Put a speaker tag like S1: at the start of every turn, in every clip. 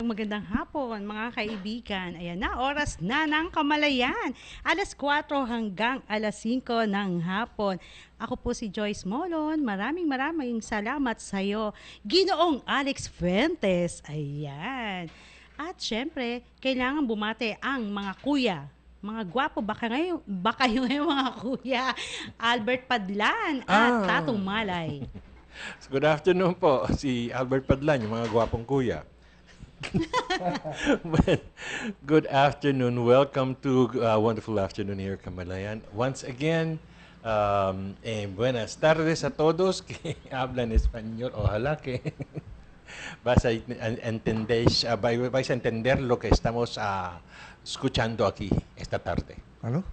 S1: magandang hapon mga kaibigan. Ayan na, oras na ng kamalayan. Alas 4 hanggang alas 5 ng hapon. Ako po si Joyce Molon. Maraming salamat sa iyo, Ginoong Alex Fuentes. Ayan. At syempre, kailangan bumate ang mga kuya. Mga gwapo, baka yung mga kuya. Albert Padlan at Tatong Malay.
S2: Good afternoon po, si Albert Padlan, yung mga gwapong kuya. Well, good afternoon. Welcome to wonderful afternoon here, Kamalayan. Once again, buenas tardes a todos que hablan español. Ojalá que vais a entender lo que estamos escuchando aquí esta tarde.
S3: Ano?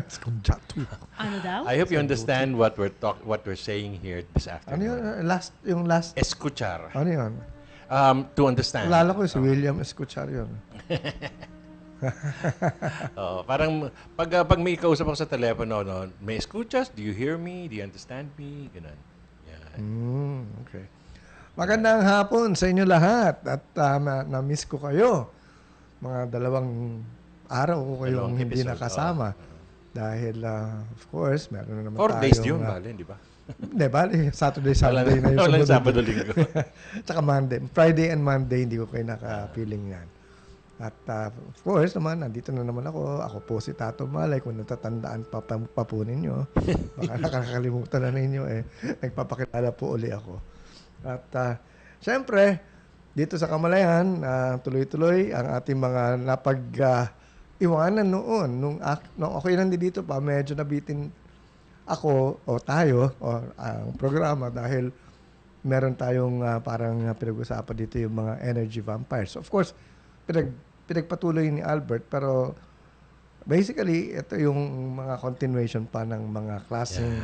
S3: Escuchando.
S1: Ano daw?
S2: I hope you understand what we're saying here this
S3: Ano yun?
S2: afternoon.
S3: Yung last?
S2: Escuchar.
S3: Ano yun?
S2: To understand.
S3: Alala ko si William Escuchar yun.
S2: Parang pag may kausap ako sa telepono, no, may escuchas? Do you hear me? Do you understand me? Ganun. Yan.
S3: Okay. Magandang hapon sa inyo lahat at na-miss ko kayo. Mga dalawang araw ko kayong hindi
S2: episode,
S3: nakasama. Dahil, of course, meron na naman
S2: 4 days
S3: tayong,
S2: yun, bale, di ba?
S3: Hindi, bali, Saturday, Sunday na yung
S2: Walang
S3: sumunod.
S2: Sabado, Linggo.
S3: Tsaka Monday. Friday and Monday, hindi ko kayo nakapiling yan. At of course naman, nandito na naman ako. Ako po si Tato Malay. Kung natatandaan pa po ninyo, baka nakakalimutan na ninyo eh. Nagpapakilala po uli ako. At syempre, dito sa Kamalayan, tuloy-tuloy ang ating mga iwanan noon. Nung ako'y nandito pa, medyo nabitin ako o tayo o ang programa dahil meron tayong parang pinag-usapan dito yung mga energy vampires. Of course, pinagpatuloy ni Albert pero basically ito yung mga continuation pa ng mga klaseng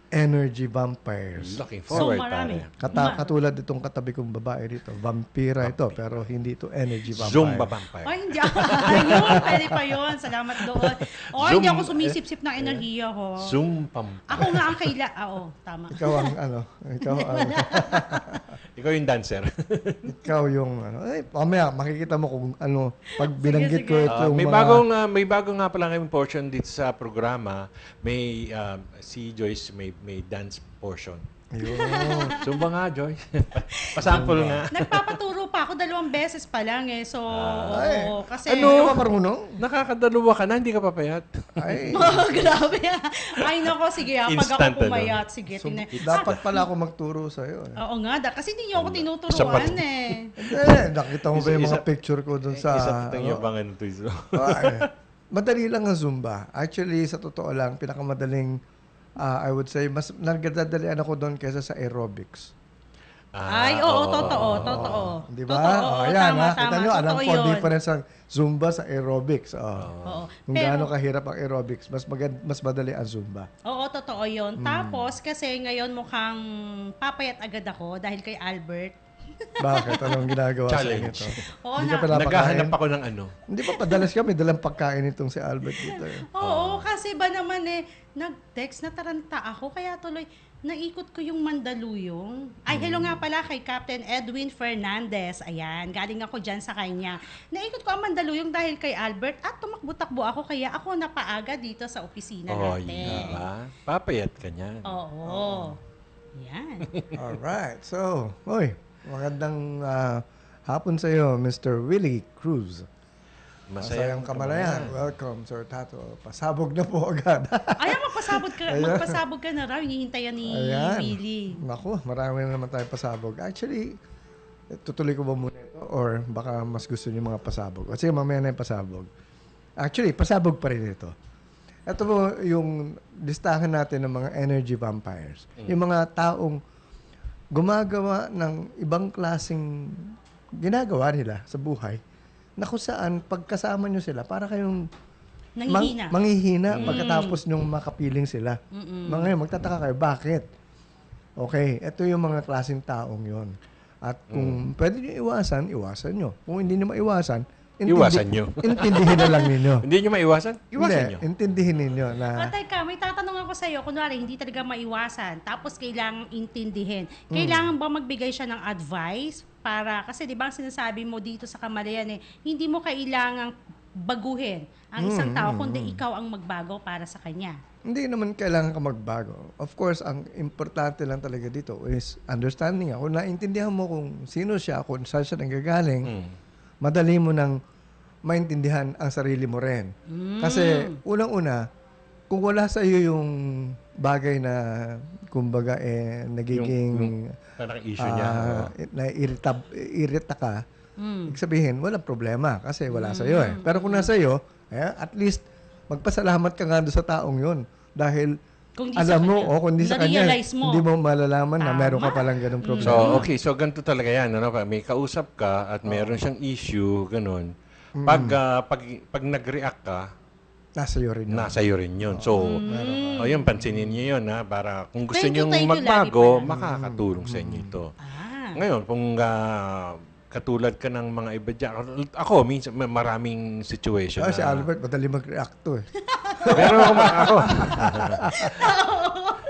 S3: energy vampires.
S2: Looking forward,
S1: marami.
S2: pare.
S3: Katulad itong katabi kong babae dito. Vampira ito, pero hindi ito energy vampire.
S2: Zumba vampire.
S1: Ay, hindi ako. Ayun, pwede pa yun. Salamat doon. Hindi
S2: Zoom-
S1: ako sumisip-sip ng enerhiya ko.
S2: Zumpam.
S1: Ako nga ang tama.
S3: Ikaw ang
S2: Ikaw yung dancer.
S3: ikaw yung mamaya makikita mo kung pag binanggit ko
S1: sige.
S3: ito yung
S2: May bagong nga pala kayong portion dito sa programa. May si Joyce may dance portion.
S3: Ayun.
S2: Zumba nga, Joyce. Pasample nga.
S1: Nagpapaturo pa ako 2 beses pa lang eh. So, oo, kasi...
S3: Hindi ka pa marunong?
S2: Nakakadalawa ka na, hindi ka papayat.
S3: Ay,
S1: Grabe. Ay, nako, sige. Pag
S2: Instant,
S1: ako pumayat, sige.
S3: so,
S1: tingnan.
S3: dapat pala ako magturo sa'yo.
S1: Oo nga, kasi hindi niyo ako
S2: Isa
S1: tinuturuan
S2: pa-
S1: eh.
S3: Nakita mo ba yung
S2: Isa-
S3: mga picture ko dun sa...
S2: Isa itong yabangan ito.
S3: Madali lang ang Zumba. Actually, sa totoo lang, pinakamadaling, I would say, mas nagdadalian ako doon kaysa sa aerobics.
S1: Totoo.
S3: Di ba?
S1: Totoo,
S3: Ayan,
S1: tama.
S3: kita nyo, alam
S1: Totoo
S3: ko
S1: yun.
S3: difference ang Zumba sa aerobics.
S1: Oo.
S3: Kung
S1: Pero-
S3: gaano kahirap ang aerobics, mas madali ang Zumba.
S1: Oo, totoo yun. Tapos, kasi ngayon mukhang papayat agad ako dahil kay Albert.
S3: Bakit? Anong ginagawa sa
S2: Challenge.
S3: inyo?
S1: Oo
S3: Hindi ka
S1: na.
S3: pala
S2: Naghahanap ako ng ano.
S3: Hindi pa padalas kami dalang pagkain itong si Albert dito.
S1: Oo, kasi ba naman nag-text, nataranta ako, kaya tuloy, naikot ko yung Mandaluyong. Ay, hello nga pala kay Captain Edwin Fernandez. Ayan, galing ako dyan sa kanya. Naikot ko ang Mandaluyong dahil kay Albert at tumakbo-takbo ako, kaya ako napaaga dito sa opisina natin.
S2: Yeah. Papayat ka niyan.
S1: Oo. Yan.
S3: Alright. So, magandang hapon sa iyo, Mr. Willie Cruz. Masayang Kamalayan. Welcome, Sir Tato. Pasabog na po agad.
S1: Ayan, magpasabog ka na raw. Hinihintayan ni Willie.
S3: Naku, marami na naman tayong pasabog. Actually, tutuloy ko ba muna ito? Or baka mas gusto niyo mga pasabog? O sige, mamaya na yung pasabog. Actually, pasabog pa rin ito. Ito po yung listahan natin ng mga energy vampires. Yung mga taong gumagawa ng ibang klaseng ginagawa nila sa buhay na kung saan pagkasama nyo sila, para kayong
S1: Nanghihina.
S3: manghihina pagkatapos nung makapiling sila. Ngayon, magtataka kayo, bakit? Okay, ito yung mga klaseng taong yon. At kung pwede nyo iwasan nyo. Kung hindi nyo maiwasan,
S2: Iwasan nyo.
S3: intindihin na lang ninyo.
S2: Hindi nyo maiwasan? Iwasan nyo.
S3: Intindihin ninyo na...
S1: Teka, may tatanong ako sa'yo. Kunwari, hindi talaga maiwasan. Tapos kailangang intindihin. Kailangan ba magbigay siya ng advice para, kasi di ba ang sinasabi mo dito sa Kamalayan hindi mo kailangang baguhin ang isang tao, kundi ikaw ang magbago para sa kanya.
S3: Hindi naman kailangan ka magbago. Of course, ang importante lang talaga dito is understanding ako. Naintindihan mo kung sino siya, kung saan siya nanggagaling, madali mo nang maintindihan ang sarili mo rin. Kasi unang-una, kung wala sa iyo yung bagay na kumbaga nagiging
S2: Parang issue niya.
S3: irita ka, ibig sabihin, walang problema kasi wala sa iyo Pero kung nasa iyo, at least magpasalamat ka nga doon sa taong yun. Dahil
S1: Kung di sa
S3: alam mo,
S1: kanya,
S3: kung hindi sa kanya,
S1: na-realize mo.
S3: hindi mo malalaman na
S1: Tama.
S3: meron ka palang ganung
S2: So,
S3: problema.
S2: okay. So, ganito talaga yan. Ano? May kausap ka at meron siyang issue, ganun. Pag nag-react ka,
S3: Nasa iyo rin yun.
S2: nasa iyo rin yun. So, yun, pansinin niyo yun, ha? Para kung gusto
S1: Thank you,
S2: niyong
S1: thank you,
S2: magbago,
S1: lagi pala.
S2: makakatulong sa inyo ito.
S1: Ah.
S2: Ngayon, kung katulad ka ng mga iba dyan, ako, minsan, maraming situation
S3: Si
S2: na...
S3: Albert, madali mag-react to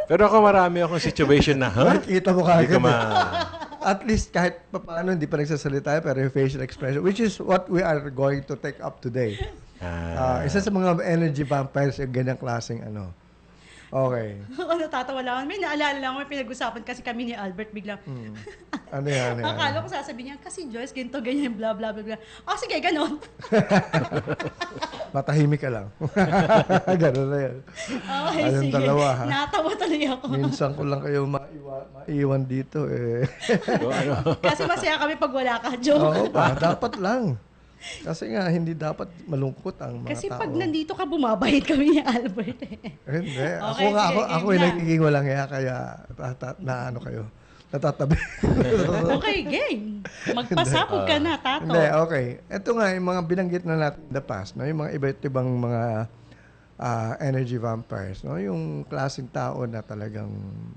S2: Pero ako marami akong situation na, ha?
S3: Nakikita mo
S2: Hindi ka
S3: kagad. At least kahit paano hindi pa nagsasalita pero yung facial expression, which is what we are going to take up today. Isa sa mga energy vampires yung ganyang klaseng ano. Okay.
S1: Natatawa lang. May naalala lang, may pinag-usapan kasi kami ni Albert biglang.
S3: Ano yan?
S1: Akala ko sasabihin niya, kasi Joyce, ganito, ganyan, blah, blah, blah, blah. Sige, ganon.
S3: Matahimik ka lang. Ganun na yan.
S1: Okay,
S3: Ayun,
S1: sige.
S3: dalawa, ha?
S1: Natawa tuloy ako.
S3: Minsan ko lang kayo maiwan dito eh.
S2: So, ano?
S1: Kasi masaya kami pag wala ka, joke.
S3: Oo ba? Dapat lang. Kasi nga, hindi dapat malungkot ang mga
S1: Kasi
S3: tao.
S1: pag nandito ka, bumabait kami ni Albert.
S3: Hindi.
S1: Okay,
S3: Ako
S1: sige,
S3: yung
S1: game na.
S3: nagiging walang hiya kaya na ano kayo. Natatabi.
S1: Okay, game. Magpasabog ka na, Tato.
S3: Hindi, okay. Ito nga, yung mga binanggit na natin in the past, no? Yung mga iba't ibang mga energy vampires, no? Yung klaseng tao na talagang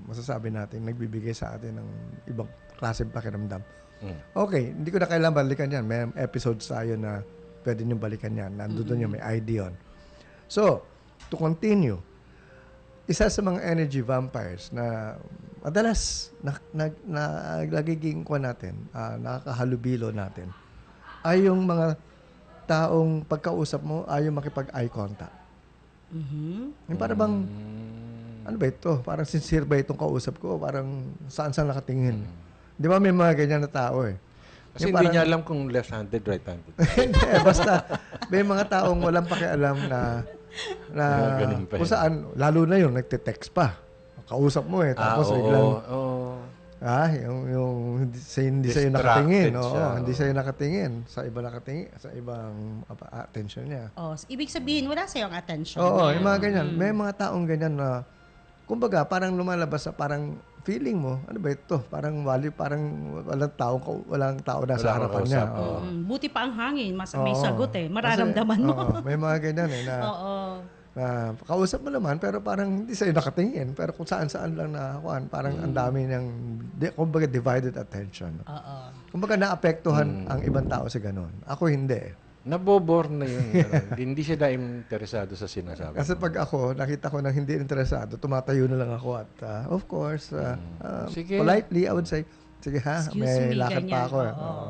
S3: masasabi natin nagbibigay sa atin ng ibang klaseng pakiramdam. Okay, hindi ko na kailangan balikan yan. May episodes tayo na pwede nyo balikan yan. Nandun yung may ID yun. So, to continue, isa sa mga energy vampires na madalas nagiging ko natin, nakakahalubilo natin, ay yung mga taong pagkausap mo, ayaw makipag-eye contact. Yung parang bang, ano ba ito? Parang sincere ba itong kausap ko? Parang saan-saan nakatingin? Di ba may mga ganyan na tao eh?
S2: Kasi
S3: Yung
S2: hindi niya alam kung left-handed, right-handed.
S3: Hindi, basta may mga taong walang pakialam na
S2: Ganun pa
S3: kung
S2: yun.
S3: saan, lalo na yung nagte-text pa. Kausap mo eh, tapos biglang, yung hindi sa'yo
S2: Distracted
S3: nakatingin.
S2: siya,
S3: Oo, hindi
S2: oo.
S3: sa'yo nakatingin. Sa iba nakatingin, sa ibang attention niya.
S1: Ibig sabihin, wala sa'yong attention.
S3: Oo,
S1: niya.
S3: yung mga ganyan. May mga taong ganyan na, kumbaga, parang lumalabas sa parang feeling mo, ano ba ito? Parang walang tao na sa
S2: Wala
S3: harapan
S2: kang
S3: niya.
S2: kausap.
S3: Oo.
S1: Buti pa ang hangin, may
S3: Oo.
S1: sagot eh.
S3: Kasi,
S1: Mararamdaman mo.
S3: oo, may mga ganyan eh na,
S1: Oo.
S3: na kausap mo naman pero parang hindi sa'yo nakatingin. Pero kung saan-saan lang parang ang dami niyang, kumbaga divided attention.
S1: Oo.
S3: Kumbaga naapektuhan ang ibang tao sa ganun. Ako hindi.
S2: Nabobor na yun. Hindi siya na interesado sa sinasabi.
S3: Kasi pag ako, nakita ko na hindi interesado, tumatayo na lang ako at of course,
S2: Sige.
S3: politely, I would say, sige ha,
S1: Excuse
S3: may
S1: me,
S3: lakad
S1: ganyan.
S3: pa ako.
S1: Oo.
S3: Oo.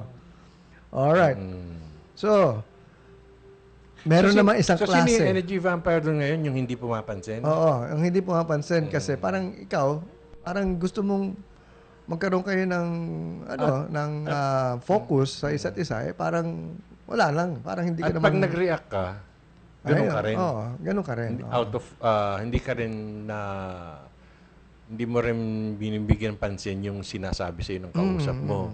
S3: Alright. So, meron naman isang
S2: so, sino yung
S3: klase.
S2: energy vampire doon ngayon, yung hindi pumapansin?
S3: Oo, ang hindi pumapansin kasi parang ikaw, parang gusto mong magkaroon kayo ng focus sa isa't isa, parang wala lang, parang hindi ka
S2: At pag
S3: naman
S2: nag-react ka, ganun ka rin.
S3: Oo, ganun ka rin.
S2: Hindi,
S3: Oo.
S2: hindi ka rin hindi mo rin binibigyan pansin yung sinasabi sa'yo ng kausap mo.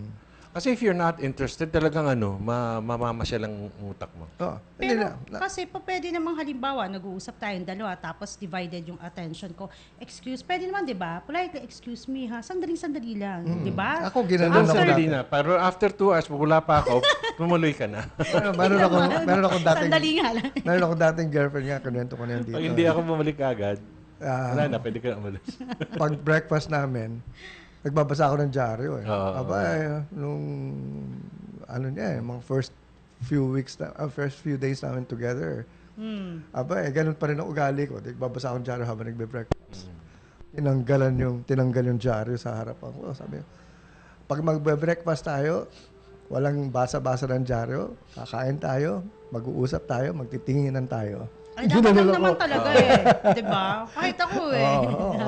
S2: Kasi if you're not interested, talagang mamamasyal ang utak mo.
S3: Oo. Hindi
S1: Pero
S3: na.
S1: kasi pwede namang halimbawa, nag-uusap tayong dalawa tapos divided yung attention ko. Pwede naman 'di ba? Politely, excuse me ha. Sandali lang, 'di ba?
S3: Ako ginanon ako
S2: Sandali
S3: dati.
S2: na. Pero after 2 hours, wala pa ako, tumuloy ka na.
S3: Meron akong dating
S1: Sandali nga lang.
S3: meron akong dating girlfriend nga, kinuwento ko na yan dito.
S2: Pag hindi ako bumalik agad,
S3: Ah,
S2: wala na, pwede ka na umalis.
S3: pag breakfast namin, nagbabasa ako ng dyaryo eh.
S2: Oo.
S3: Nung mga first few days namin together. Ganun pa rin ang ugali ko. Nagbabasa ako ng dyaryo habang nagbe-breakfast. Tinanggal yung dyaryo sa harapan ko. Sabi ko, pag magbe-breakfast tayo, walang basa-basa ng dyaryo, kakain tayo, mag-uusap tayo, magtitinginan tayo.
S1: Ay, dapat lang naman talaga Di ba? Kahit ako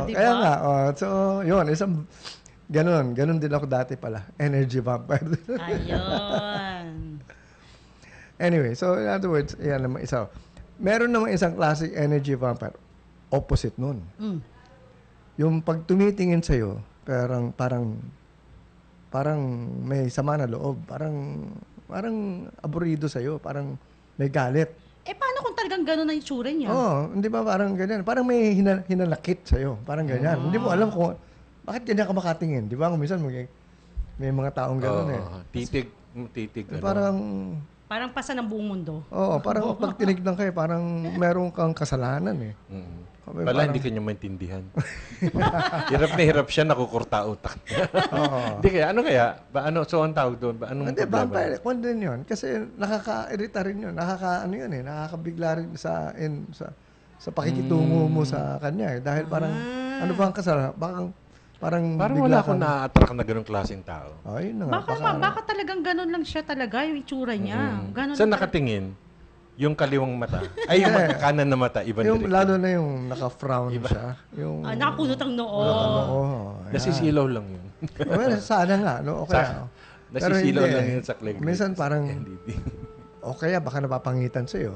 S1: Di
S3: Kaya
S1: ba?
S3: nga, so yun, isang ganun din ako dati pala, energy vampire.
S1: Ayun.
S3: Anyway, so in other words, yan naman isa. Meron naman isang classic energy vampire, opposite nun.
S1: Mm.
S3: Yung pag tumitingin sa'yo, parang may sama na loob, parang aburido sa'yo, parang may galit.
S1: Paano kung talagang gano'n ang itsura niya?
S3: Hindi ba parang ganyan? Parang may hinanakit sa'yo. Parang ganyan. Hindi mo alam kung bakit ganyan ka makatingin. Di ba? Kung minsan may mga taong gano'n
S2: Titig.
S1: Parang pasa ng buong mundo.
S3: Parang pag tinignan kayo, parang meron kang kasalanan
S2: Pala hindi kanya maintindihan. Hirap na hirap siya, nakukurta utak niya. Hindi kaya, ano kaya? So ang tawag doon? Anong
S3: Hindi,
S2: problema?
S3: vampire. Kung din yun. Kasi nakaka-irita rin yun. Nakakabigla rin sa pakikitungo mo sa kanya. Dahil parang, ano ba ang kasalanan? Parang
S2: wala akong na-attract na ganong klaseng tao.
S3: Yun na nga.
S1: Baka talagang gano'n lang siya talaga, yung itsura niya. Ganun
S2: Saan
S1: lang
S2: nakatingin? Yung kaliwang mata. Ay, yung kanan na mata, ibang direksyon.
S3: Lalo na yung naka-frown siya. Yung
S1: nakakunot ang noo.
S2: Nasisilaw lang yun.
S3: Sana nga. No? Okay.
S2: Nasisilaw lang yun sa clegg.
S3: Minsan parang, o kaya baka napapangitan sa'yo.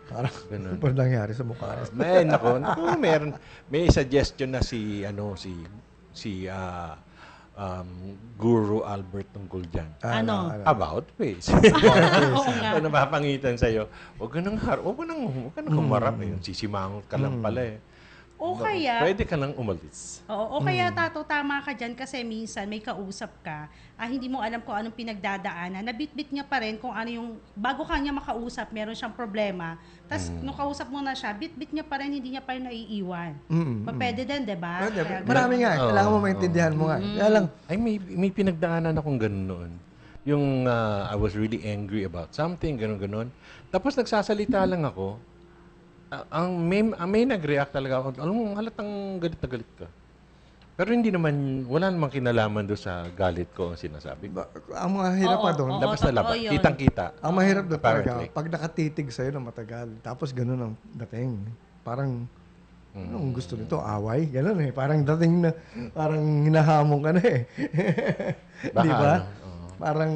S3: Parang, ano nangyari sa mukha.
S2: May suggestion na si Guru Albert tungkol dyan.
S1: Ano?
S2: About face.
S1: Oo nga.
S2: Kung napapangitan sa'yo, huwag ka nang humarap. Sisimangot ka lang pala
S1: O kaya,
S2: pwede ka nang umalis.
S1: o kaya Tato, tama ka dyan kasi minsan may kausap ka, hindi mo alam kung anong pinagdadaanan, nabitbit niya pa rin kung ano yung, bago ka niya makausap, meron siyang problema, tapos nung kausap mo na siya, bitbit niya pa rin, hindi niya pa rin naiiwan. Pwede din, diba?
S3: Marami nga. Kailangan mo maintindihan mo nga. Kaya lang,
S2: Ay, may pinagdaanan akong ganun noon. Yung I was really angry about something, ganun. Tapos nagsasalita lang ako. May nag-react talaga ako. Alam mo, halatang galit na galit ka. Pero hindi naman, wala namang kinalaman doon sa galit ko ang sinasabi.
S3: ang mga hirap pa doon,
S2: Labas na labas.
S1: yun.
S2: Kitang-kita.
S3: ang mahirap doon talaga,
S2: Apparently.
S3: pag nakatitig sa'yo na matagal, tapos ganun ang dating. Parang, anong gusto nito? Away? Ganun Parang dating na, parang hinahamon ka na
S2: Baka
S3: Di ba?
S2: ano,
S3: Parang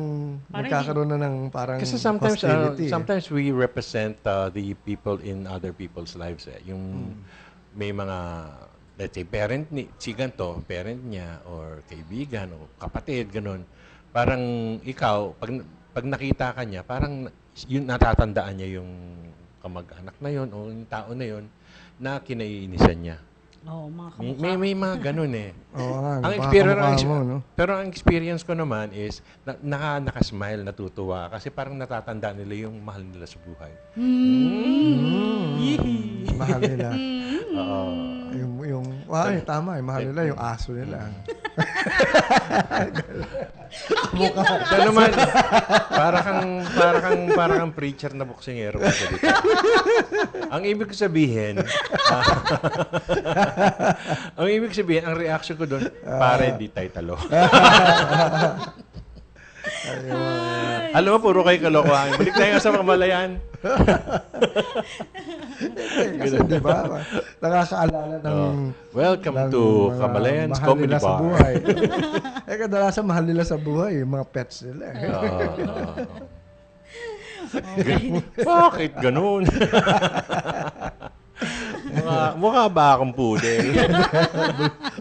S3: nagkakaroon na ng parang
S2: Kasi sometimes
S3: hostility.
S2: sometimes we represent the people in other people's lives. Yung may mga, let's say, parent niya, or kaibigan, o kapatid, ganun. Parang ikaw, pag nakita ka niya, parang yun, natatandaan niya yung kamag-anak na yun, o yung tao na yun, na kinaiinisan niya.
S1: Mga kamukha.
S2: May mga ganun
S3: Oo nga,
S2: Ang experience,
S3: mo, no?
S2: pero ang experience ko naman is nakasmile, natutuwa kasi parang natatanda nila yung mahal nila sa buhay.
S3: Mahal nila.
S2: Oo.
S3: Tama, mahal nila yung aso nila.
S2: Ito naman, para kang preacher na boksingero. Ang ibig sabihin, ang reaction ko doon, pare, hindi tayo talo. Alam mo, puro kayo kalokohan. Balik tayo sa Kamalayan.
S3: Kasi di ba, nakakaalala ng
S2: Welcome
S3: ng
S2: to
S3: mga
S2: Kamalayan's
S3: mahal
S2: Comedy
S3: nila sa
S2: Bar.
S3: buhay. Kadalasan mahal nila sa buhay, yung mga pets nila.
S2: Bakit ganun? mukha ba akong poodle?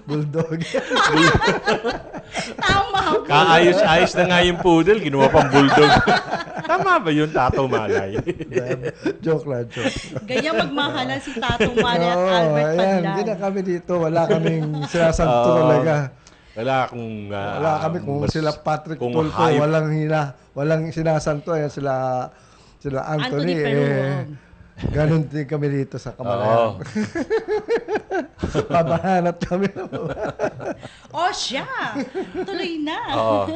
S3: Bulldog.
S1: Tama.
S2: Kaayos-ayos na nga yung poodle, ginawa pang bulldog. Tama ba yun, Tato Malay?
S3: Joke lang, joke.
S1: Ganyan magmahalan si Tato Mali at Albert
S3: ayan,
S1: Pandan.
S3: hindi na kami dito. Wala kaming sinasanto talaga.
S2: Wala akong...
S3: Wala kami kung sila Patrick
S2: kung
S3: Tulfo,
S2: hayop.
S3: walang sinasanto. Ayan, sila Anthony.
S1: Anthony Peruon.
S3: Ganon din kami dito sa Kamalayan. Pabahanap kami.
S1: Siya! Tuloy na.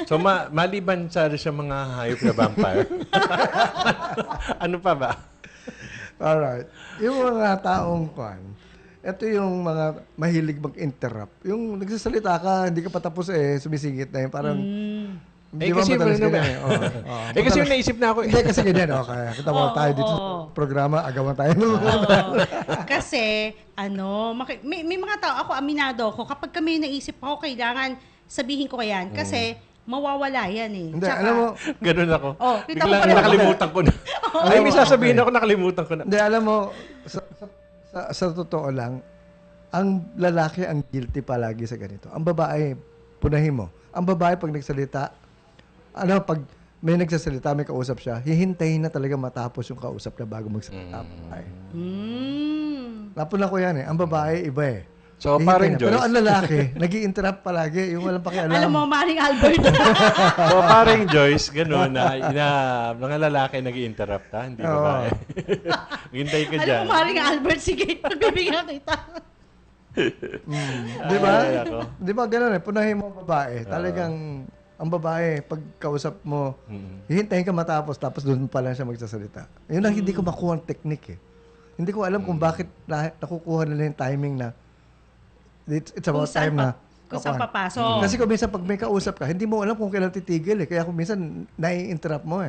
S2: So, maliban sa mga hayop na vampire, ano pa ba?
S3: Alright. Yung mga taong kwan, ito yung mga mahilig mag-interrupt. Yung nagsasalita ka, hindi ka patapos sumisingit na yun. Parang, di ba
S2: kasi
S3: madalas
S2: ano
S3: ganyan
S2: naman-
S3: Oo.
S2: kasi yung naisip na ako.
S3: Hindi kasi ganyan. Okay. Kita mo tayo dito sa programa, agawan tayo.
S1: Oo. Kasi, may mga tao, ako, aminado ako, kapag kami naisip ako, kailangan sabihin ko yan. Kasi, mawawala yan eh.
S3: Hindi,
S1: Tsaka-
S3: alam mo,
S2: Ganun ako.
S1: Kita ko
S2: Biglang
S1: pala-
S2: nakalimutan ko na. Ay, may sasabihin ako, nakalimutan ko na.
S3: hindi, alam mo, sa totoo lang, ang lalaki ang guilty palagi sa ganito. Ang babae, punahin mo. Ang babae pag nagsalita, pag may nagsasalita, may kausap siya, hihintayin na talaga matapos yung kausap na bago magsalita. Ay. Napuna ko yan Ang babae, iba
S2: So,
S3: Hihintayin
S2: parang
S3: na. Pero
S2: Joyce.
S3: ang lalaki, nag-i-interrupt palagi. Yung walang pakialam.
S1: Alam mo, Maring Albert.
S2: So, parang Joyce, gano'n na mga lalaki nag-i-interrupt ha, hindi
S3: Oo.
S2: babae. Hintay ka
S1: Alam
S2: dyan.
S1: mo, Maring Albert, sige, pagbibigyan kita.
S3: Di ba?
S2: Ay, ako.
S3: Di ba ganun Punahin mo ang babae. Talagang, ang babae, pag kausap mo, hihintayin ka matapos, tapos doon pa lang siya magsasalita. Yun ang hindi ko makuha ang technique Hindi ko alam kung bakit nakukuha nila yung timing na it's about time na
S1: Kung saan
S3: kakuhaan.
S1: papasok.
S3: Kasi kung minsan pag may kausap ka, hindi mo alam kung kailan titigil Kaya kung minsan nai-interrupt mo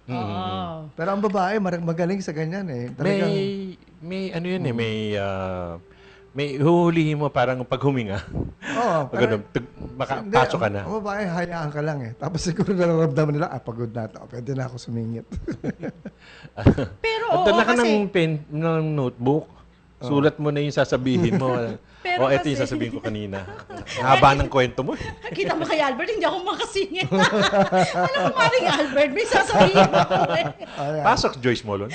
S1: Oo.
S3: Pero ang babae, magaling sa ganyan Talagang,
S2: May ano yun may huhulihin mo parang pag huminga.
S3: Oo.
S2: Pag ganun, makapasok ka na.
S3: Ang babae, hayaan ka lang Tapos siguro nararamdaman nila, pagod na ito. Pwede na ako sumingit.
S1: Pero
S2: At
S1: oo,
S2: dala ka
S1: kasi,
S2: ng pen, ng notebook. Sulat mo na yung sasabihin mo.
S1: Pero
S2: ito yung
S1: kasi-
S2: sasabihin ko kanina. Ang haba ng kwento mo.
S1: kita mo kay Albert, hindi ako makasingit. Alam mo, Maring Albert, may sasabihin ako
S2: Pasok, Joyce Molon.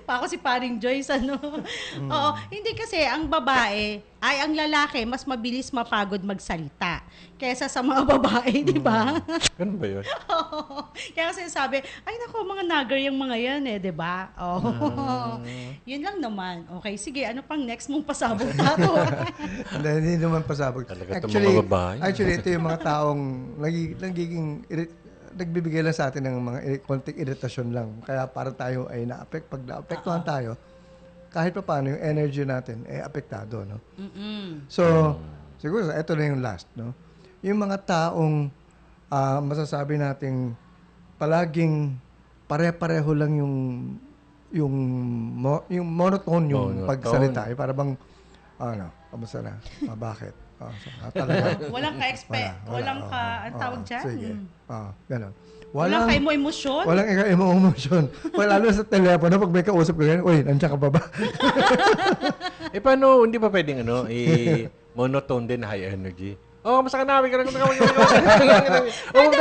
S1: Pa ako si Paring Joyce, Oo, hindi kasi ang babae, ang lalaki, mas mabilis mapagod magsalita kaysa sa mga babae, di ba?
S2: Ganun ba yun?
S1: Oo. Kaya kasi sabi, ay nako, mga nagger yung mga yan di ba? Oh. Yun lang naman. Okay, sige, ano pang next mong pasabog tato?
S3: Hindi naman pasabog.
S2: Talaga itong mga babae.
S3: Actually, ito yung mga taong nagiging nagbibigay lang sa atin ng mga konting iritasyon lang. Kaya para tayo ay pag naapektuhan tayo, kahit pa paano yung energy natin apektado, no? So, siguro ito na yung last, no? Yung mga taong masasabi nating palaging pare-pareho lang yung monotone yung
S2: Monotone.
S3: pagsalita. Para bang kamusta na? Bakit? Talaga.
S1: Walang ka-expect, walang ang tawag dyan?
S3: Sige. Ganon.
S1: Walang ka-emosyon?
S3: Walang emosyon. Lalo sa telepono, pag may kausap ka ganyan, uy, nandiyan ka ba ba?
S2: Paano, hindi ba pwedeng monotone din, high energy? Oh, masaka namin. Magtulog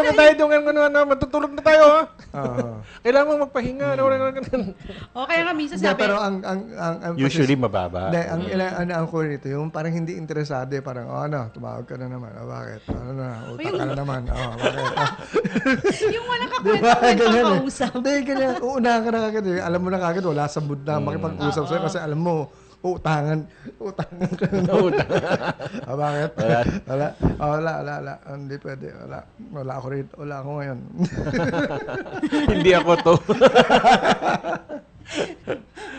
S2: na tayo doon. Matutulog na tayo. Kailangan mo magpahinga.
S1: O kaya nga minsan
S3: Hindi,
S1: sabi,
S3: pero ang
S2: Usually mababa.
S3: Hindi, ang ko rito, yung parang hindi interesado parang, tumawag ka na naman. Bakit? Utak ka na naman. Bakit?
S1: yung walang
S3: Diba?
S1: kakwento-kwento
S3: Ganyan
S1: kausap.
S3: Hindi, ganyan. Uunahan ka na kagad. Alam mo na kagad, wala sa mood na makipag-usap sa'yo kasi alam mo, utangan ka na. Bakit? Wala. Hindi pwede. Wala ako rito. Wala ako ngayon.
S2: Hindi ako to.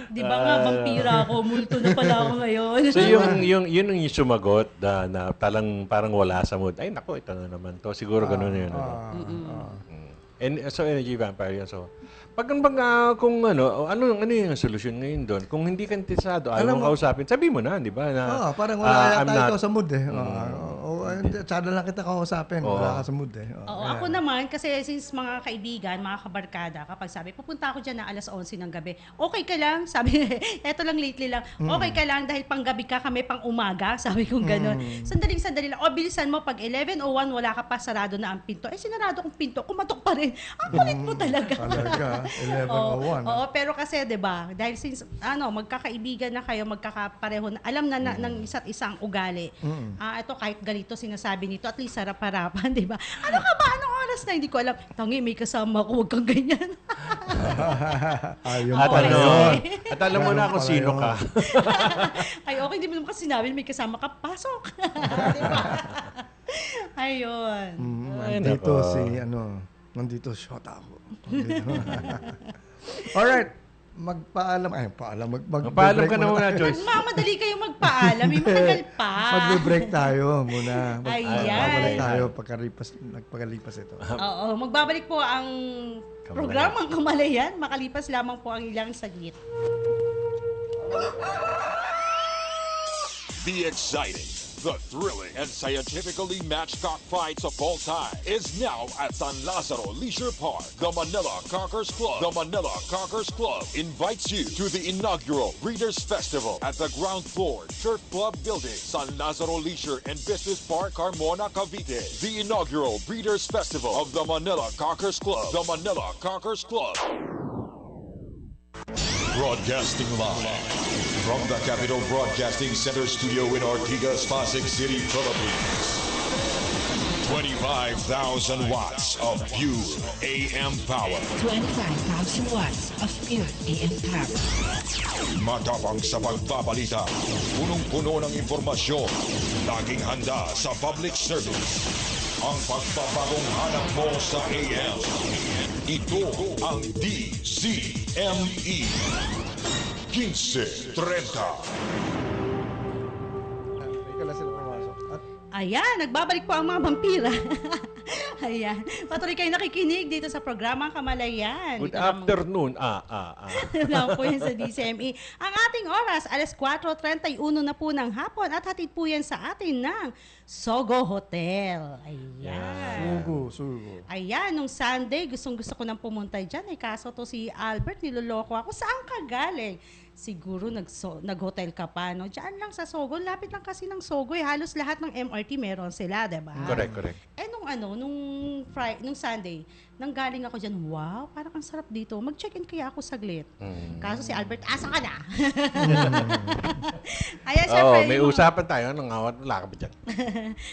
S1: Di ba nga, vampira ako, multo na pala ako ngayon.
S2: So yun yung sumagot na parang wala sa mood. Ay nako, ito na naman to. Siguro ganun yun. And so energy vampire yan. So pag kung ano yung solusyon ngayon doon? Kung hindi ka interesado, ayaw mong kausapin, sabi mo na, di ba? Na,
S3: Parang wala
S2: I'm
S3: tayo
S2: not-
S3: sa mood tsada lang kita kausapin. Wala ka sa mood
S1: Oo, ako naman, kasi since mga kaibigan, mga kabarkada, kapag sabi, pupunta ako dyan na alas 11 ng gabi, okay ka lang? Sabi, eto lang lately lang, okay ka lang dahil pang gabi ka, kami pang umaga, sabi kong gano'n. Sandali lang, bilisan mo, pag 11:01, wala ka pa, sarado na ang pinto. Sinarado kong pinto, kumatok pa rin. Ang kulit mo talaga.
S3: Talaga, 11:01.
S1: Oo, pero kasi 'di ba, dahil since magkakaibigan na kayo, magkakapareho na, alam na ng isa't isang ugali. Ito kahit galito sinasabi nito, at least sarap-harapan, 'di ba? Ano ka ba? Anong oras na? Hindi ko alam. Tangi, may kasama ko, wag kang ganyan.
S3: Yun
S2: At
S3: pala
S2: ano,
S3: yun.
S2: at alam mo na kung
S3: Pala
S2: sino
S3: yun.
S2: ka.
S1: Ay, okay, hindi mo naman kasi sinabi may kasama ka, pasok. 'Di ba? Ayun.
S3: Nandito
S2: nako.
S3: nandito shot ako. Alright. Magpaalam. Ay, paalam.
S2: Magpaalam ka na muna, Joyce.
S1: Nagmamadali kayo magpaalam. May matagal pa.
S3: Magbe-break tayo muna.
S1: Ayan.
S3: Babalik tayo pagkalipas ito.
S1: Oo, magbabalik po ang programang Kamalayan. Makalipas lamang po ang ilang saglit.
S4: The exciting, the thrilling, and scientifically matched cockfights of all time is now at San Lazaro Leisure Park. The Manila Cockers Club. The Manila Cockers Club invites you to the inaugural Breeders' Festival at the ground floor Turf Club Building, San Lazaro Leisure and Business Park, Carmona, Cavite. The inaugural Breeders' Festival of the Manila Cockers Club. The Manila Cockers Club. Broadcasting live from the Capital Broadcasting Center studio in Ortigas, Pasig City, Philippines. 25,000 watts of pure AM power.
S5: 25,000 watts of pure AM power.
S4: Matapang sa pagbabalita, punong-puno ng informasyon, laging handa sa public service. Ang pagbabagong hanap mo sa AM. Ito ang DZME 1530.
S3: Ika lang sila pumasok. At
S1: Ayan, nagbabalik po ang mga vampira. Ayan. Patuloy kayo nakikinig dito sa programa Kamalayan.
S2: Good
S1: Dito lamang-
S2: afternoon.
S1: lang po yan sa DCME. Ang ating oras, alas 4:31 na po ng hapon at hatid po yan sa atin ng Sogo Hotel. Ayan.
S3: Sugo.
S1: Ayan, nung Sunday, gustong-gusto ko nang pumunta dyan. Kaso to si Albert, niloloko ako. Saan ka galing? Siguro nag-hotel ka pa, no? Diyan lang sa Sogo. Lapit lang kasi ng Sogo. Halos lahat ng MRT meron sila, diba?
S2: Correct.
S1: Nung Sunday, nang galing ako dyan, wow, parang ang sarap dito. Mag-check-in kaya ako saglit. Kaso si Albert, asa ka na? Ayan, syempre,
S2: May
S1: yung mga-
S2: usapan tayo. Anong awat? Wala ka ba dyan?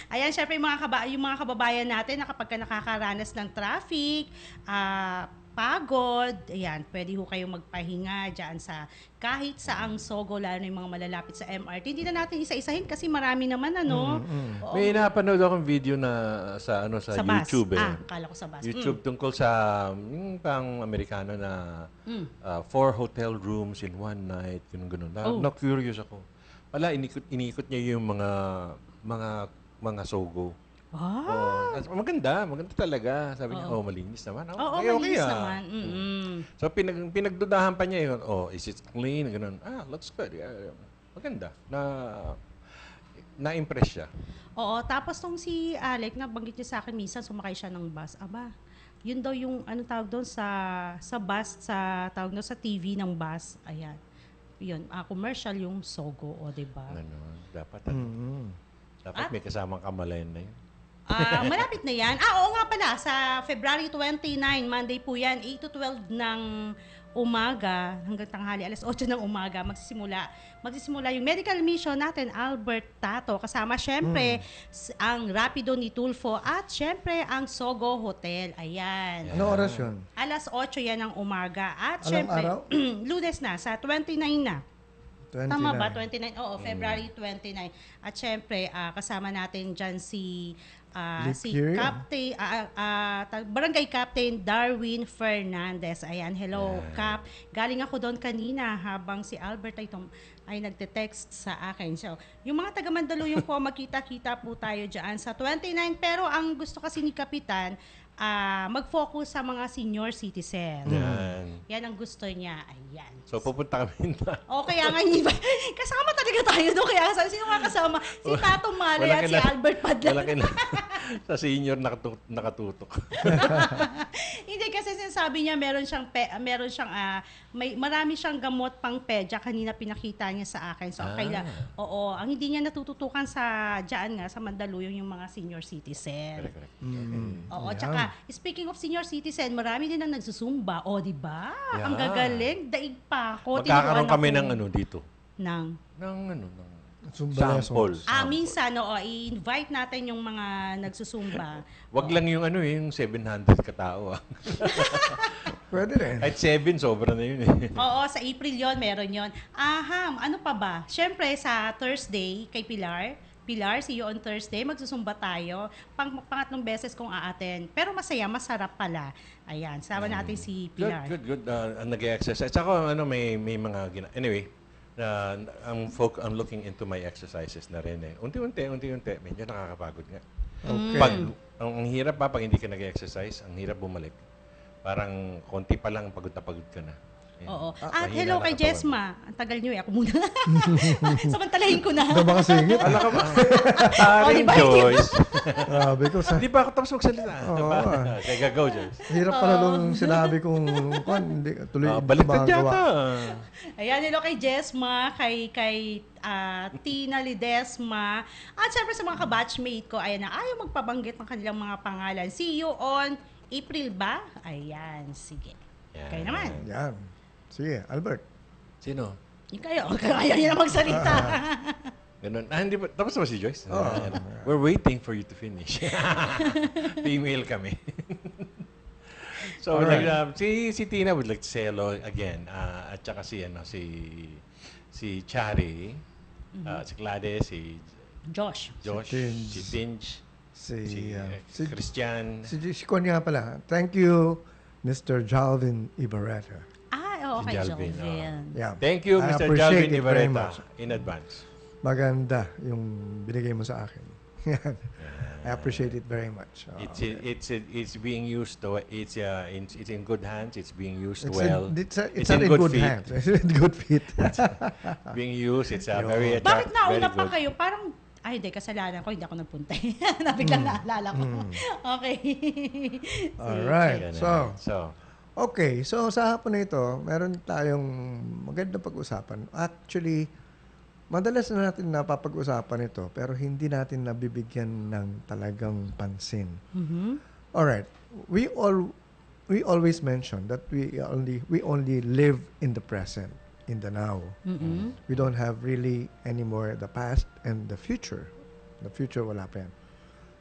S1: Ayan, syempre yung mga kababayan natin na kapag ka nakakaranas ng traffic, pagod, ayan, pwede ho kayong magpahinga dyan sa kahit saang Sogo, lalo na yung mga malalapit sa MRT. Hindi na natin isa-isahin kasi marami naman, ano? Oo.
S2: May napanood akong video na sa
S1: Sa bus.
S2: YouTube
S1: Akala ko sa bus.
S2: YouTube tungkol sa yung pang Amerikano na 4 hotel rooms in one night, ganun. Na-curious ako. Wala, iniikot niya yung mga Sogo.
S1: Ah.
S2: Maganda talaga. Sabi niya, malinis naman.
S1: Oo,
S2: Okay,
S1: malinis
S2: ah.
S1: naman.
S2: So, pinagdudahan pa niya yun. Is it clean? Ganun. Looks good. Yeah. Maganda. Na-impress siya.
S1: Oo, tapos tong si Alec, nabanggit niya sa akin, minsan sumakay siya ng bus. Aba, yun daw yung, tawag doon sa bus, tawag doon sa TV ng bus. Ayan. Yun, commercial yung Sogo, diba?
S2: Dapat may kasamang Kamalayan na yun.
S1: Malapit na yan. Oo nga pala, sa February 29, Monday po yan, 8 to 12 ng umaga, hanggang tanghali, alas 8 ng umaga, magsisimula yung medical mission natin, Albert Tato, kasama syempre ang Rapido ni Tulfo at syempre ang Sogo Hotel. Ayan.
S3: Ano oras yun?
S1: Alas 8 yan ng umaga. At
S3: Anong
S1: syempre,
S3: araw?
S1: Lunes na, sa 29 na.
S3: 29.
S1: Tama ba? 29? Oo, February 29. At syempre, kasama natin dyan si
S3: Year.
S1: Captain, Barangay Captain Darwin Fernandez. Ayan, hello, Cap. Galing ako doon kanina habang si Albert ay nagte-text sa akin. So, yung mga taga Mandaluyong po, magkita-kita po tayo dyan sa 29. Pero ang gusto kasi ni Kapitan, mag-focus sa mga senior citizen. Yan ang gusto niya. Ayan.
S2: So, pupunta kami na.
S1: Kaya nga, kasama talaga tayo doon. Kaya sino nga kasama? Si Tato Malay at si Albert Padlan.
S2: Sa senior nakatutok.
S1: Hindi kasi sinasabi niya marami siyang gamot pang pedya. Kanina pinakita niya sa akin. So, ang hindi niya natututukan diyan nga sa Mandaluyong yung mga senior citizen.
S2: Correct.
S1: Oo, tsaka speaking of senior citizen, marami din ang nagsusumba. Di ba? Ang gagaling, daig pa ako.
S2: Magkakaroon kami ng dito.
S1: Ng
S3: Zumba
S2: sample.
S1: minsan, i-invite natin yung mga nagsusumba.
S2: Wag lang yung yung 700 katao.
S3: Pwede rin.
S2: Kahit 7, sobra na yun
S1: Oo, sa April yon meron yon. Ano pa ba? Siyempre, sa Thursday, kay Pilar, Pilar, see you on Thursday. Magsusumba tayo. Pangatlong beses kong aaten. Pero masaya, masarap pala. Ayan, sama natin si Pilar.
S2: Good. Nag-exercise. Ako, may mga anyway, I'm looking into my exercises na rin eh. Unti-unti. Medyo nakakapagod nga.
S3: Okay.
S2: Ang hirap pag hindi ka nag-exercise, ang hirap bumalik. Parang konti pa lang, pagod ka na. Ayan.
S1: Oo.
S2: Mahina
S1: Hello
S2: na
S1: kay
S2: katawan.
S1: Jesma. Ang tagal niyo eh. Ako muna. Samantalahin ko na.
S3: Ito ba kasingit?
S2: Ala ka ba?
S1: Oh, di ba?
S2: Joyce.
S3: Sabi ko sa...
S2: Hindi pa ako tapos magsalita.
S3: Oo.
S2: Diba? Kaya go, Joyce.
S3: Hirap pala nung sinabi kong hindi tuloy
S2: Baliktad
S3: magawa.
S2: yata.
S1: Ayan, hello kay Jesma, kay Tina Lidesma, at syempre sa mga kabatchmate ko, ayan na, ayaw magpabanggit ng kanilang mga pangalan. See you on April ba? Ayan, sige.
S2: Yan.
S1: Kayo naman.
S3: Yan. Sige, Albert.
S2: Sino?
S1: Yung kayo, ayaw niya na magsalita.
S2: Ganun. Hindi pa. Tapos na ba si Joyce?
S3: Oo.
S2: We're waiting for you to finish. Female kami. So,
S3: Alright.
S2: si Tina would like to say hello again. At saka si Chari, si Gladys, si
S1: Josh.
S2: Josh,
S3: Tinge.
S2: si Tinge, si Christian.
S3: Si Con nga pala. Thank you, Mr. Jalvin Ibarreta.
S1: Okay,
S2: Jalvin,
S1: Joven.
S3: Yeah.
S2: Thank you,
S3: I
S2: Mr.
S3: appreciate
S2: Jalvin
S3: it very
S2: Ibarreta,
S3: much.
S2: in advance.
S3: Maganda yung binigay mo sa akin. I appreciate it very much.
S2: It's being used. It's in good hands. It's being used
S3: It's
S2: well.
S3: it's not in good
S2: feet.
S3: hands. It's in good feet.
S2: Being used. It's very
S1: Bakit
S2: attractive.
S1: nauna
S2: very
S1: pa
S2: good.
S1: kayo? Parang, hindi, kasalanan ko, hindi ako nagpunta. Nabiglang naalala ko. Okay.
S3: Alright.
S2: Ganun.
S3: So, okay. So, sa hapon na ito, meron tayong magandang pag-usapan. Actually, madalas na natin napapag-usapan ito, pero hindi natin nabibigyan ng talagang pansin. Alright. We always mention that we only live in the present, in the now. We don't have really anymore the past and the future. The future, wala pa yan.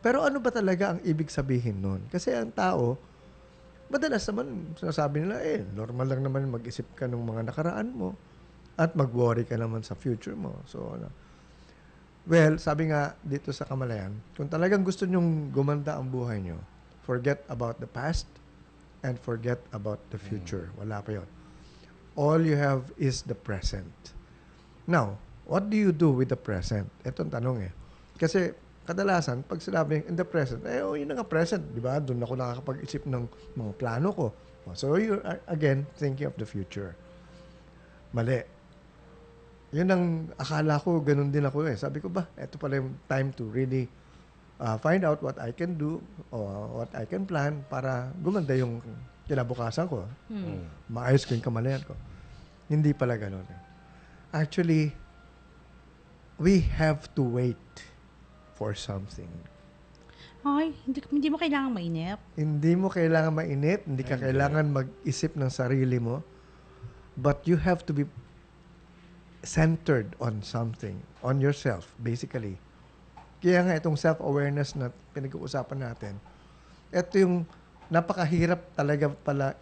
S3: Pero ano ba talaga ang ibig sabihin nun? Kasi ang tao, madalas naman sinasabi nila, normal lang naman mag-isip ka ng mga nakaraan mo at mag-worry ka naman sa future mo. So, well, sabi nga dito sa Kamalayan, kung talagang gusto nyong gumanda ang buhay nyo, forget about the past and forget about the future. Wala pa yun. All you have is the present. Now, what do you do with the present? Ito ang tanong eh. Kasi kadalasan, pag sinabing in the present, yun na nga present, di ba? Doon ako nakakapag-isip ng mga plano ko. So, you are, again, thinking of the future. Mali. Yun ang akala ko, ganun din ako eh. Sabi ko ba, ito pala yung time to really find out what I can do or what I can plan para gumanda yung kinabukasan ko. Maayos ko yung kamalayan ko. Hindi pala ganun eh. Actually, we have to wait for something.
S1: Ay, hindi mo kailangan mainip.
S3: Hindi mo kailangan mainip, hindi ka kailangan mag-isip ng sarili mo, but you have to be centered on something, on yourself, basically. Kaya nga itong self-awareness na pinag-uusapan natin, ito yung napakahirap talaga pala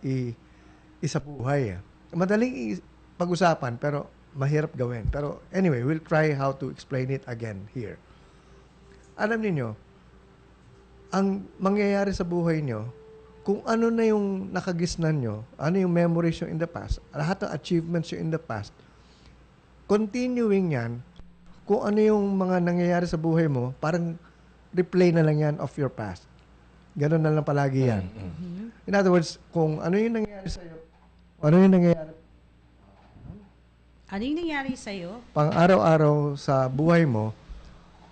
S3: isa buhay. Madaling pag-usapan, pero mahirap gawin. Pero anyway, we'll try how to explain it again here. Alam niyo, ang mangyayari sa buhay nyo, kung ano na yung nakagisnan nyo, ano yung memories nyo in the past, lahat ng achievements nyo in the past, continuing yan, kung ano yung mga nangyayari sa buhay mo, parang replay na lang yan of your past. Ganun na lang palagi yan. In other words, kung ano yung nangyayari sa'yo,
S1: Ano yung nangyari sa'yo?
S3: pang araw-araw sa buhay mo,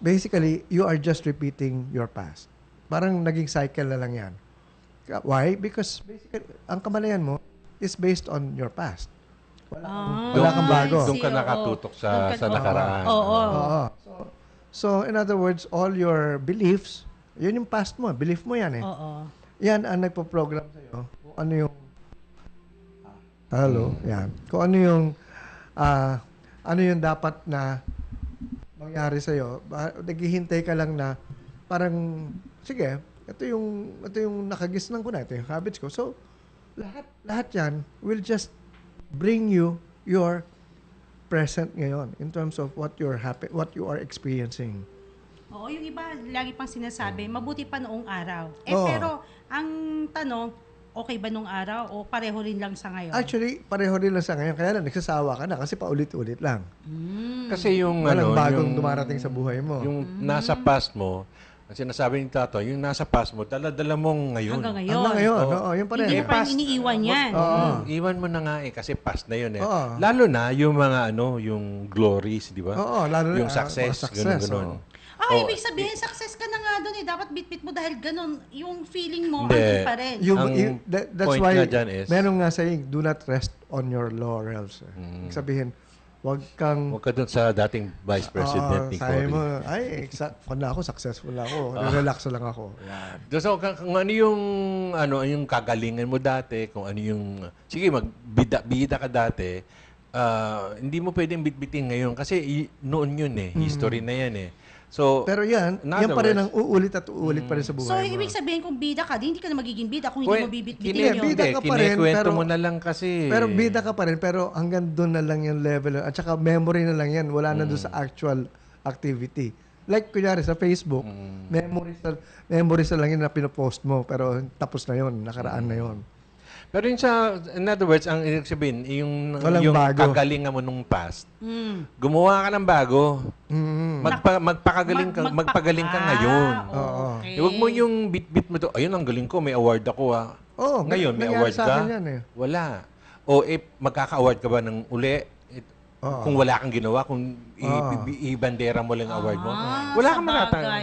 S3: basically, you are just repeating your past. Parang naging cycle na lang yan. Why? Because basically, ang kamalayan mo is based on your past. Wala kang bago.
S2: Doon ka nakatutok sa nakaraan.
S1: Oo.
S3: Oo. So, in other words, all your beliefs, yun yung past mo. Belief mo yan eh.
S1: Oo.
S3: Yan ang nagpo-program sa'yo. Kung ano yung... Hello? Yan. Kung ano yung dapat na mangyari sa'yo. Naghihintay ka lang na parang, sige, ito yung nakagisnan ko na, ito yung habits ko. So, lahat yan will just bring you your present ngayon in terms of what you are experiencing.
S1: Oo, yung iba, lagi pang sinasabi, mabuti pa noong araw.
S3: Oo.
S1: Pero, ang tanong, okay ba nung araw o pareho rin lang sa ngayon?
S3: Actually, pareho rin lang sa ngayon. Kaya lang, nagsasawa ka na kasi paulit-ulit lang.
S2: Kasi yung
S3: Walang
S2: ano,
S3: bagong
S2: yung,
S3: dumarating sa buhay mo.
S2: Yung nasa past mo, ang sinasabi ni Tato, yung nasa past mo, dala-dala mong ngayon.
S1: Hanggang ngayon.
S3: Hanggang ngayon,
S2: Oo.
S3: oo, yun pa rin.
S1: Hindi
S2: Eh,
S1: pa
S2: past.
S1: iniiwan yan.
S2: Iwan mo na nga kasi past na yun eh.
S3: Oo.
S2: Lalo na yung mga yung glories, di ba?
S3: Oo, lalo na,
S2: yung success,
S3: mga success,
S2: ganun.
S3: oo.
S1: Ibig sabihin, success ka na nga doon eh. Dapat bit-bit mo dahil ganun, yung feeling mo,
S2: Hindi.
S1: andun pa rin.
S3: That's
S2: point
S3: why,
S2: nga dyan is-
S3: meron nga saying, do not rest on your laurels. Ibig sabihin, wag kang...
S2: Huwag ka dun sa dating vice president ni
S3: sabi
S2: Cory.
S3: mo, ako, successful na ako. Relax lang ako. Yan.
S2: So, kung ano yung kagalingan mo dati, kung ano yung, sige, magbida ka dati, hindi mo pwedeng bitbitin ngayon kasi noon yun eh. History na yan eh. So,
S3: Pero yan
S2: in
S3: yan
S2: other
S3: pa rin
S2: words,
S3: ang uulit at uulit pa rin sa buhay
S1: So,
S3: mo.
S1: ibig sabihin, kung bida ka, di hindi ka na magiging bida kung hindi mo bibit-bitin yun.
S3: bida ka pa rin,
S2: kinikwento
S3: pero-
S2: mo na lang kasi.
S3: Pero bida ka pa rin, pero hanggang doon na lang yung level. At saka memory na lang yan. Wala na doon sa actual activity. Like, kunyari sa Facebook, memories na lang yun na pinopost mo. Pero tapos na yun, nakaraan na yun.
S2: Pero yun in other words, ang ibig sabihin,
S3: Walang
S2: yung
S3: bago.
S2: kagalingan mo nung past, gumawa ka ng bago. Magpagaling ka ngayon.
S3: Oo.
S1: Okay.
S2: Huwag mo yung bit-bit mo to, ayun, ang galing ko, may award ako ah.
S3: Oo,
S2: Ngayon, may
S3: nangyari
S2: award
S3: sa
S2: ka?
S3: akin yan eh.
S2: Wala. O magkaka-award ka ba ng uli?
S3: Oo.
S2: Kung wala kang ginawa, kung
S3: Oo.
S2: ibandera mo lang ang award mo,
S1: Ah,
S2: wala
S1: sa
S2: kang matatang.
S1: bagay.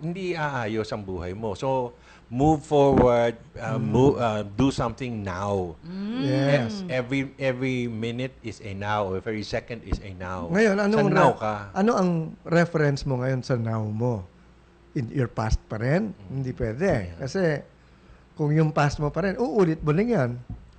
S2: Hindi aayos ang buhay mo. So, move forward, do something now.
S3: Yes.
S2: Every minute is a now. Every second is a now.
S3: Ngayon,
S2: Sa now ka.
S3: ano ang reference mo ngayon sa now mo? In your past pa rin? Hindi pwede. Kasi kung yung past mo pa rin, uulit mo lang yan.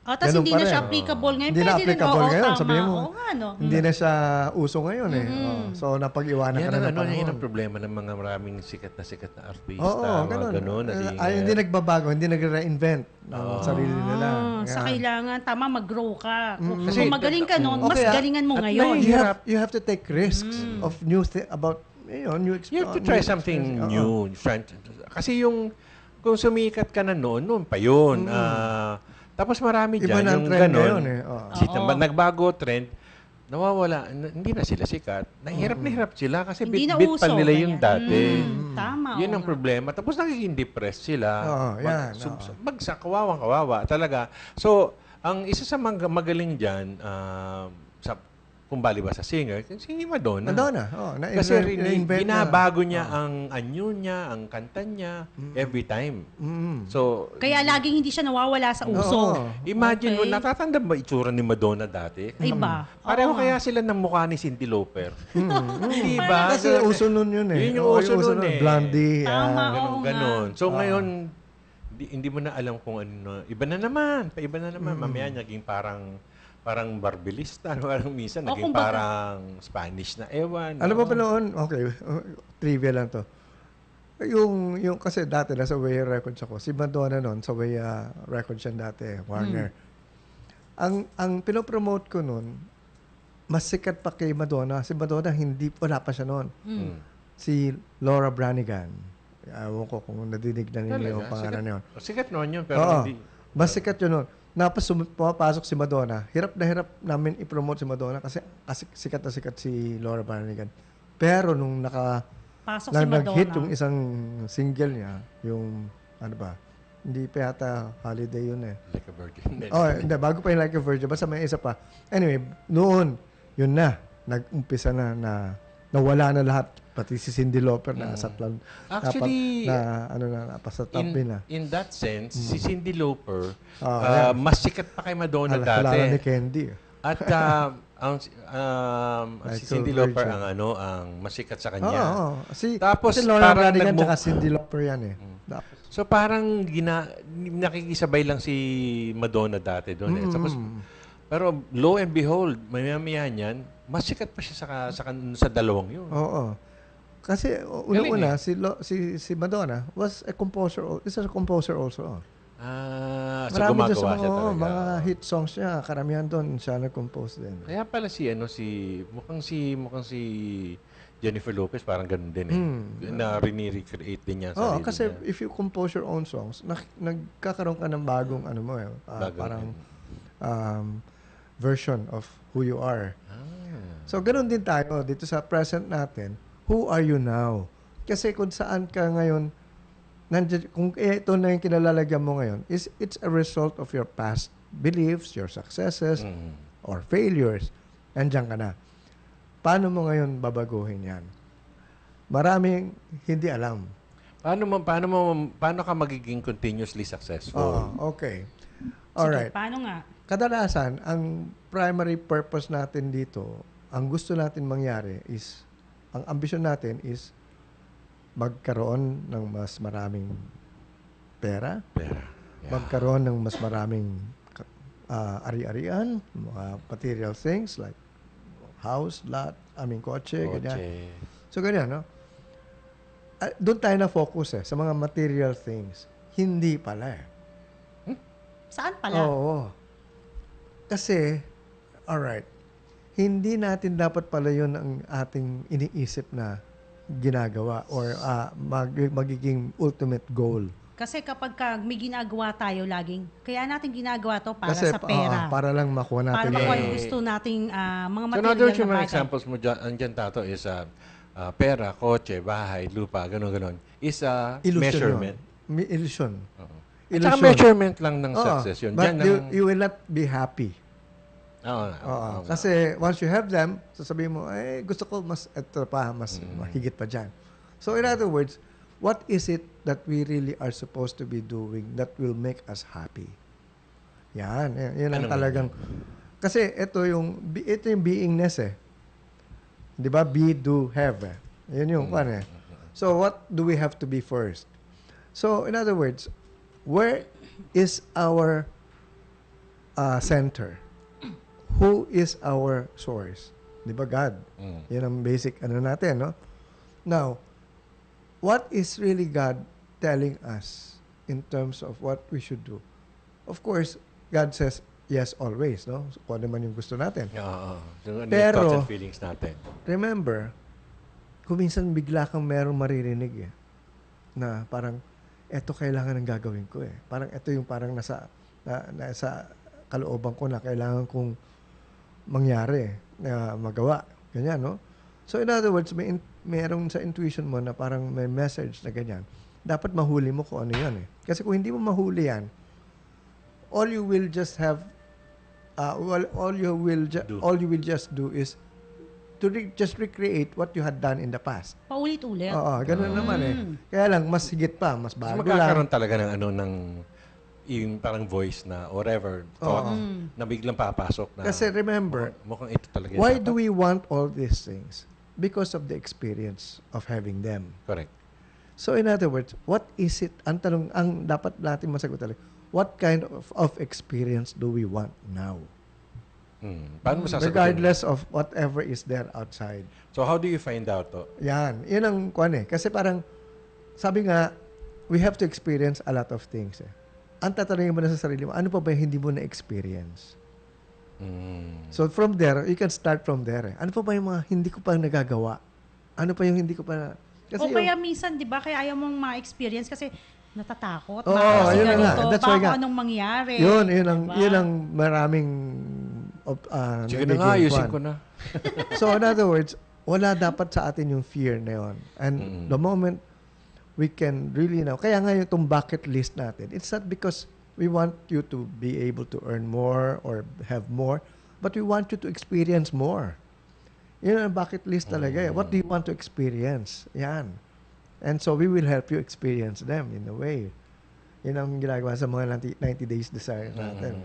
S1: Tapos
S3: Ganun
S1: hindi
S3: pa
S1: na
S3: rin.
S1: siya applicable ngayon.
S3: Hindi na
S1: Pwede rin,
S3: applicable
S1: oo,
S3: ngayon.
S1: tama.
S3: Sabihin mo,
S1: Oo nga, no?
S3: hindi na siya uso ngayon eh. Oh, so, napag-iwanan ka na ng
S2: Yan ang
S3: panahon.
S2: problema ng mga maraming sikat na artista.
S3: Oo,
S2: mga
S3: ganun.
S2: ganun.
S3: Hindi nagbabago, hindi nagre-reinvent ng sarili nila.
S1: Sa
S3: Yan.
S1: kailangan, tama, mag-grow ka. Kung
S2: Kasi-
S1: magaling ka noon, mas
S3: Okay,
S1: galingan mo
S2: at
S1: ngayon.
S3: You have to take risks of new about new
S2: You have to try something new. Kasi kung sumikat ka na noon pa yun. Tapos marami
S3: Iba
S2: dyan
S3: na ang
S2: yung
S3: trend
S2: ganon.
S3: ngayon eh. Oo.
S2: Nagbago trend, nawawala, hindi na sila sikat. Nahirap na hirap sila kasi
S1: Hindi na
S2: bit-bit pa
S1: uso,
S2: nila
S1: ganyan.
S2: yung dati.
S1: Tama.
S2: Yun
S1: oo
S2: ang
S1: nga.
S2: problema. Tapos nagiging depressed sila.
S3: Oo, yan,
S2: Bagsak, kawawa talaga. So, ang isa sa magaling dyan, kung bali ba sa singer, si Madonna.
S3: Madonna.
S2: Kasi
S3: na-invent
S2: binabago niya ang anyo niya, ang kanta niya, every time. So,
S1: Kaya laging hindi siya nawawala sa uso.
S3: Oo.
S2: imagine mo,
S1: Okay.
S2: natatanda ba itsura ni Madonna dati?
S1: Ay ba?
S2: Pareho
S1: Oo
S2: kaya
S1: nga.
S2: sila ng mukha ni Cyndi Lauper. Di ba?
S3: Kasi uso nun yun eh.
S2: Yun yung
S3: Oo,
S2: uso nun eh.
S3: Blondie.
S1: Tama.
S2: Ganon,
S1: Oo
S2: ganon.
S1: nga.
S2: So ngayon, hindi mo na alam kung ano. Iba na naman. Mamaya naging parang barbilista. Parang minsan
S1: O,
S2: naging
S1: kumbaga-
S2: parang Spanish na ewan.
S3: Ano ba noon? Okay, trivia lang to. Yung kasi dati nasa Way Records ako. Si Madonna noon sa Way Records yan dati, Warner. Ang pinopromote ko noon, mas sikat pa kay Madonna. Si Madonna wala pa siya noon. Si Laura Branigan. Ewan ko kung nadinig na ninyo yung pangalan na yun.
S2: Sikat noon yun, pero
S3: Oo.
S2: hindi.
S3: Mas sikat yun noon. Tapos pumapasok si Madonna. Hirap na hirap namin i-promote si Madonna kasi sikat na sikat si Laura Branigan. Pero nung
S1: Pasok si Madonna.
S3: nag-hit yung isang single niya, yung ano ba, hindi pa yata holiday yun eh.
S2: Like a virgin.
S3: Hindi, bago pa yung Like a Virgin. Basta may isa pa. Anyway, noon, yun na. Nag-umpisa na nawala na lahat. Pati si Cyndi Lauper na asatlan.
S2: Actually,
S3: Napasatabi na.
S2: in that sense, si Cyndi Lauper,
S3: Yan.
S2: mas sikat pa kay Madonna
S3: Halala ni
S2: dati.
S3: Candy.
S2: At si Cyndi Lauper ang mas sikat sa kanya. Tapos,
S3: si Laura
S2: parang
S3: Branigan
S2: nag-move-
S3: tsaka Cyndi Lauper yan eh. Tapos,
S2: So parang nakikisabay lang si Madonna dati doon eh. Tapos, pero lo and behold, maya-maya niyan, mas sikat pa siya sa dalawang yun.
S3: oo. Kasi una-una, si Madonna was a composer, is a composer also.
S2: So
S3: Marami doon
S2: gumagawa
S3: sa
S2: siya talaga.
S3: mga hit songs niya, karamihan doon siya nag-compose din.
S2: Kaya pala mukhang si Jennifer Lopez, parang ganun din eh. Na recreate din niya
S3: Oh,
S2: sarili
S3: kasi
S2: niya.
S3: if you compose your own songs, nagkakaroon ka ng bagong ano mo
S2: Bagong
S3: parang version of who you are. So ganun din tayo dito sa present natin. Who are you now? Kasi kung saan ka ngayon, kung ito na yung kinalalagyan mo ngayon, it's a result of your past beliefs, your successes, or failures. Andiyan ka na. Paano mo ngayon babaguhin yan? Maraming hindi alam.
S2: Paano ka magiging continuously successful?
S3: Okay.
S1: Sige,
S3: Alright.
S1: paano nga?
S3: Kadalasan, ang primary purpose natin dito, ang gusto natin mangyari is, ang ambisyon natin is magkaroon ng mas maraming pera,
S2: Pera. Yeah.
S3: magkaroon ng mas maraming ari-arian, mga material things like house, lot, kotse, ganyan.
S2: Kotse.
S3: So, ganyan, no? Doon tayo na-focus sa mga material things. Hindi pala
S1: Saan pala?
S3: Oo. Kasi, alright, hindi natin dapat pala yun ang ating iniisip na ginagawa or magiging ultimate goal.
S1: Kasi kapag may ginagawa tayo laging, kaya natin ginagawa to para
S3: Kasi,
S1: sa pera.
S3: para lang makuha
S1: Para
S3: natin.
S1: makuha
S2: yun.
S1: yung gusto nating mga
S2: So, in
S1: material
S2: other words, yung
S1: na
S2: mga
S1: bagay.
S2: examples mo dyan, Tato, is pera, kotse, bahay, lupa, gano'n. Is
S3: Illusion
S2: measurement.
S3: yun. Illusion.
S2: At saka measurement lang ng
S3: Oo.
S2: success yun.
S3: But
S2: Diyan
S3: you will not be happy.
S2: Oo.
S3: Kasi once you have them, sasabihin mo, gusto ko mas ito pa, mas mahigit pa dyan. So in other words, what is it that we really are supposed to be doing that will make us happy? Yan ang
S2: Ano
S3: talagang, kasi ito yung beingness 'Di ba? Be, do, have. Yun yung kwan So what do we have to be first? So in other words, where is our center? Who is our source? 'Di ba? God. Yan ang basic natin, no? Now, what is really God telling us in terms of what we should do? Of course, God says yes always, no? So, kung ano man yung gusto natin.
S2: Oo. So, ano yung
S3: Pero,
S2: thoughts and feelings natin?
S3: Remember, kung minsan bigla kang merong maririnig na parang, eto kailangan ng gagawin ko Parang eto yung parang nasa kalooban ko na kailangan kong mangyari, na magawa. Ganyan, no? So, in other words, merong sa intuition mo na parang may message na ganyan. Dapat mahuli mo kung ano yan Kasi kung hindi mo mahuli yan, all you will just have, all you will just do is to just recreate what you had done in the past.
S1: Paulit-ulit.
S3: Oo, ganun naman Kaya lang, mas higit pa, mas
S2: So,
S3: bago
S2: magkakaroon
S3: lang.
S2: talaga ng yung parang voice na whatever thought na biglang papasok na
S3: Kasi remember,
S2: mukhang ito talaga
S3: why
S2: yung
S3: do
S2: dapat.
S3: we want all these things? Because of the experience of having them.
S2: Correct.
S3: So in other words, what is it? Ang tanong, ang dapat natin masagot talaga, what kind of experience do we want now?
S2: Paano mo sasagutin?
S3: Regardless of whatever is there outside.
S2: So how do you find out to?
S3: Yan. Yun ang kwan Kasi parang, sabi nga, we have to experience a lot of things Ang tatanungin mo na sa sarili mo, ano pa ba yung hindi mo na-experience? So from there, you can start from there Ano pa ba yung mga hindi ko pa nagagawa? Ano pa yung hindi ko pa kasi
S1: O kaya minsan, di ba, kaya ayaw mong ma-experience kasi natatakot.
S3: Oo,
S1: baka
S3: yun na nga.
S1: ganito,
S3: That's why
S1: baka
S3: nga.
S1: anong mangyari.
S3: Yun
S1: Diba?
S3: ang maraming
S2: Sige na nga, ayusin ko na.
S3: So in other words, wala dapat sa atin yung fear na yun. And the moment we can really know, kaya nga itong bucket list natin, it's not because we want you to be able to earn more or have more, but we want you to experience more. Yun ang bucket list talaga What do you want to experience? Yan. And so we will help you experience them in a way. Yun ang ginagawa sa mga 90 days desire natin.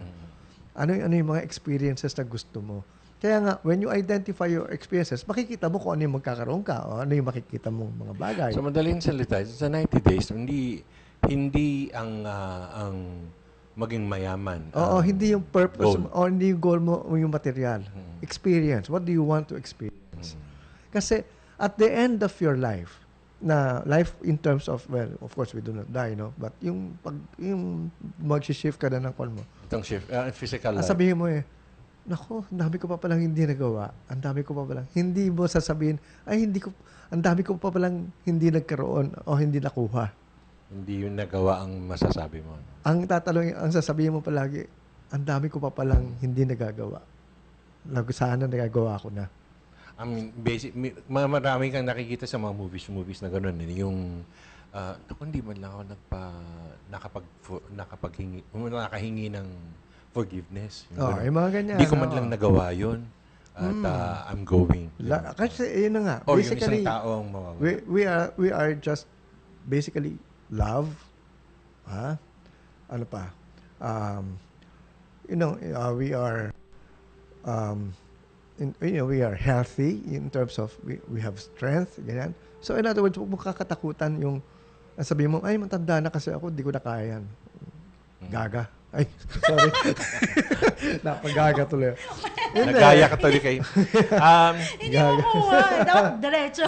S3: Ano yung mga experiences na gusto mo? Kaya nga, when you identify your experiences, makikita mo kung ano yung magkakaroon ka o ano yung makikita mong mga bagay.
S2: So madaling salita, sa 90 days, hindi ang maging mayaman.
S3: Oo, hindi yung purpose
S2: goal.
S3: o hindi yung goal mo o yung material. Experience. What do you want to experience? Kasi at the end of your life, na life in terms of, well, of course, we do not die, no? But yung mag-shift ka na ng call mo.
S2: Itong shift, physical life.
S3: Sabihin mo Nako, ang dami ko pa palang hindi nagawa. Ang dami ko pa palang, hindi mo sasabihin, ay hindi ko, ang dami ko pa palang hindi nagkaroon o hindi nakuha.
S2: Hindi yun nagawa ang masasabi mo.
S3: Ang ang sasabihin mo palagi, ang dami ko pa palang hindi nagagawa. Sana nagagawa ko na.
S2: I mean, marami kang nakikita sa mga movies na gano'n. Yung, ako hindi man lang ako nakahingi ng forgiveness.
S3: Yung mga ganyan.
S2: Hindi ko man lang nagawa yun. At I'm going.
S3: Kasi yun na nga.
S2: Or yung
S3: Basically,
S2: isang taong mawawala.
S3: we are just basically love. Ano pa? We are we are healthy in terms of we have strength, ganyan. So in other words, huwag mo kakatakutan yung sabi mo, ay matanda na kasi ako, di ko na kaya yan. Gaga. Ay, sorry. Napagaga tuloy.
S2: Nagaya ka tuloy kayo.
S1: Hindi mo kuha. Dapat diretso.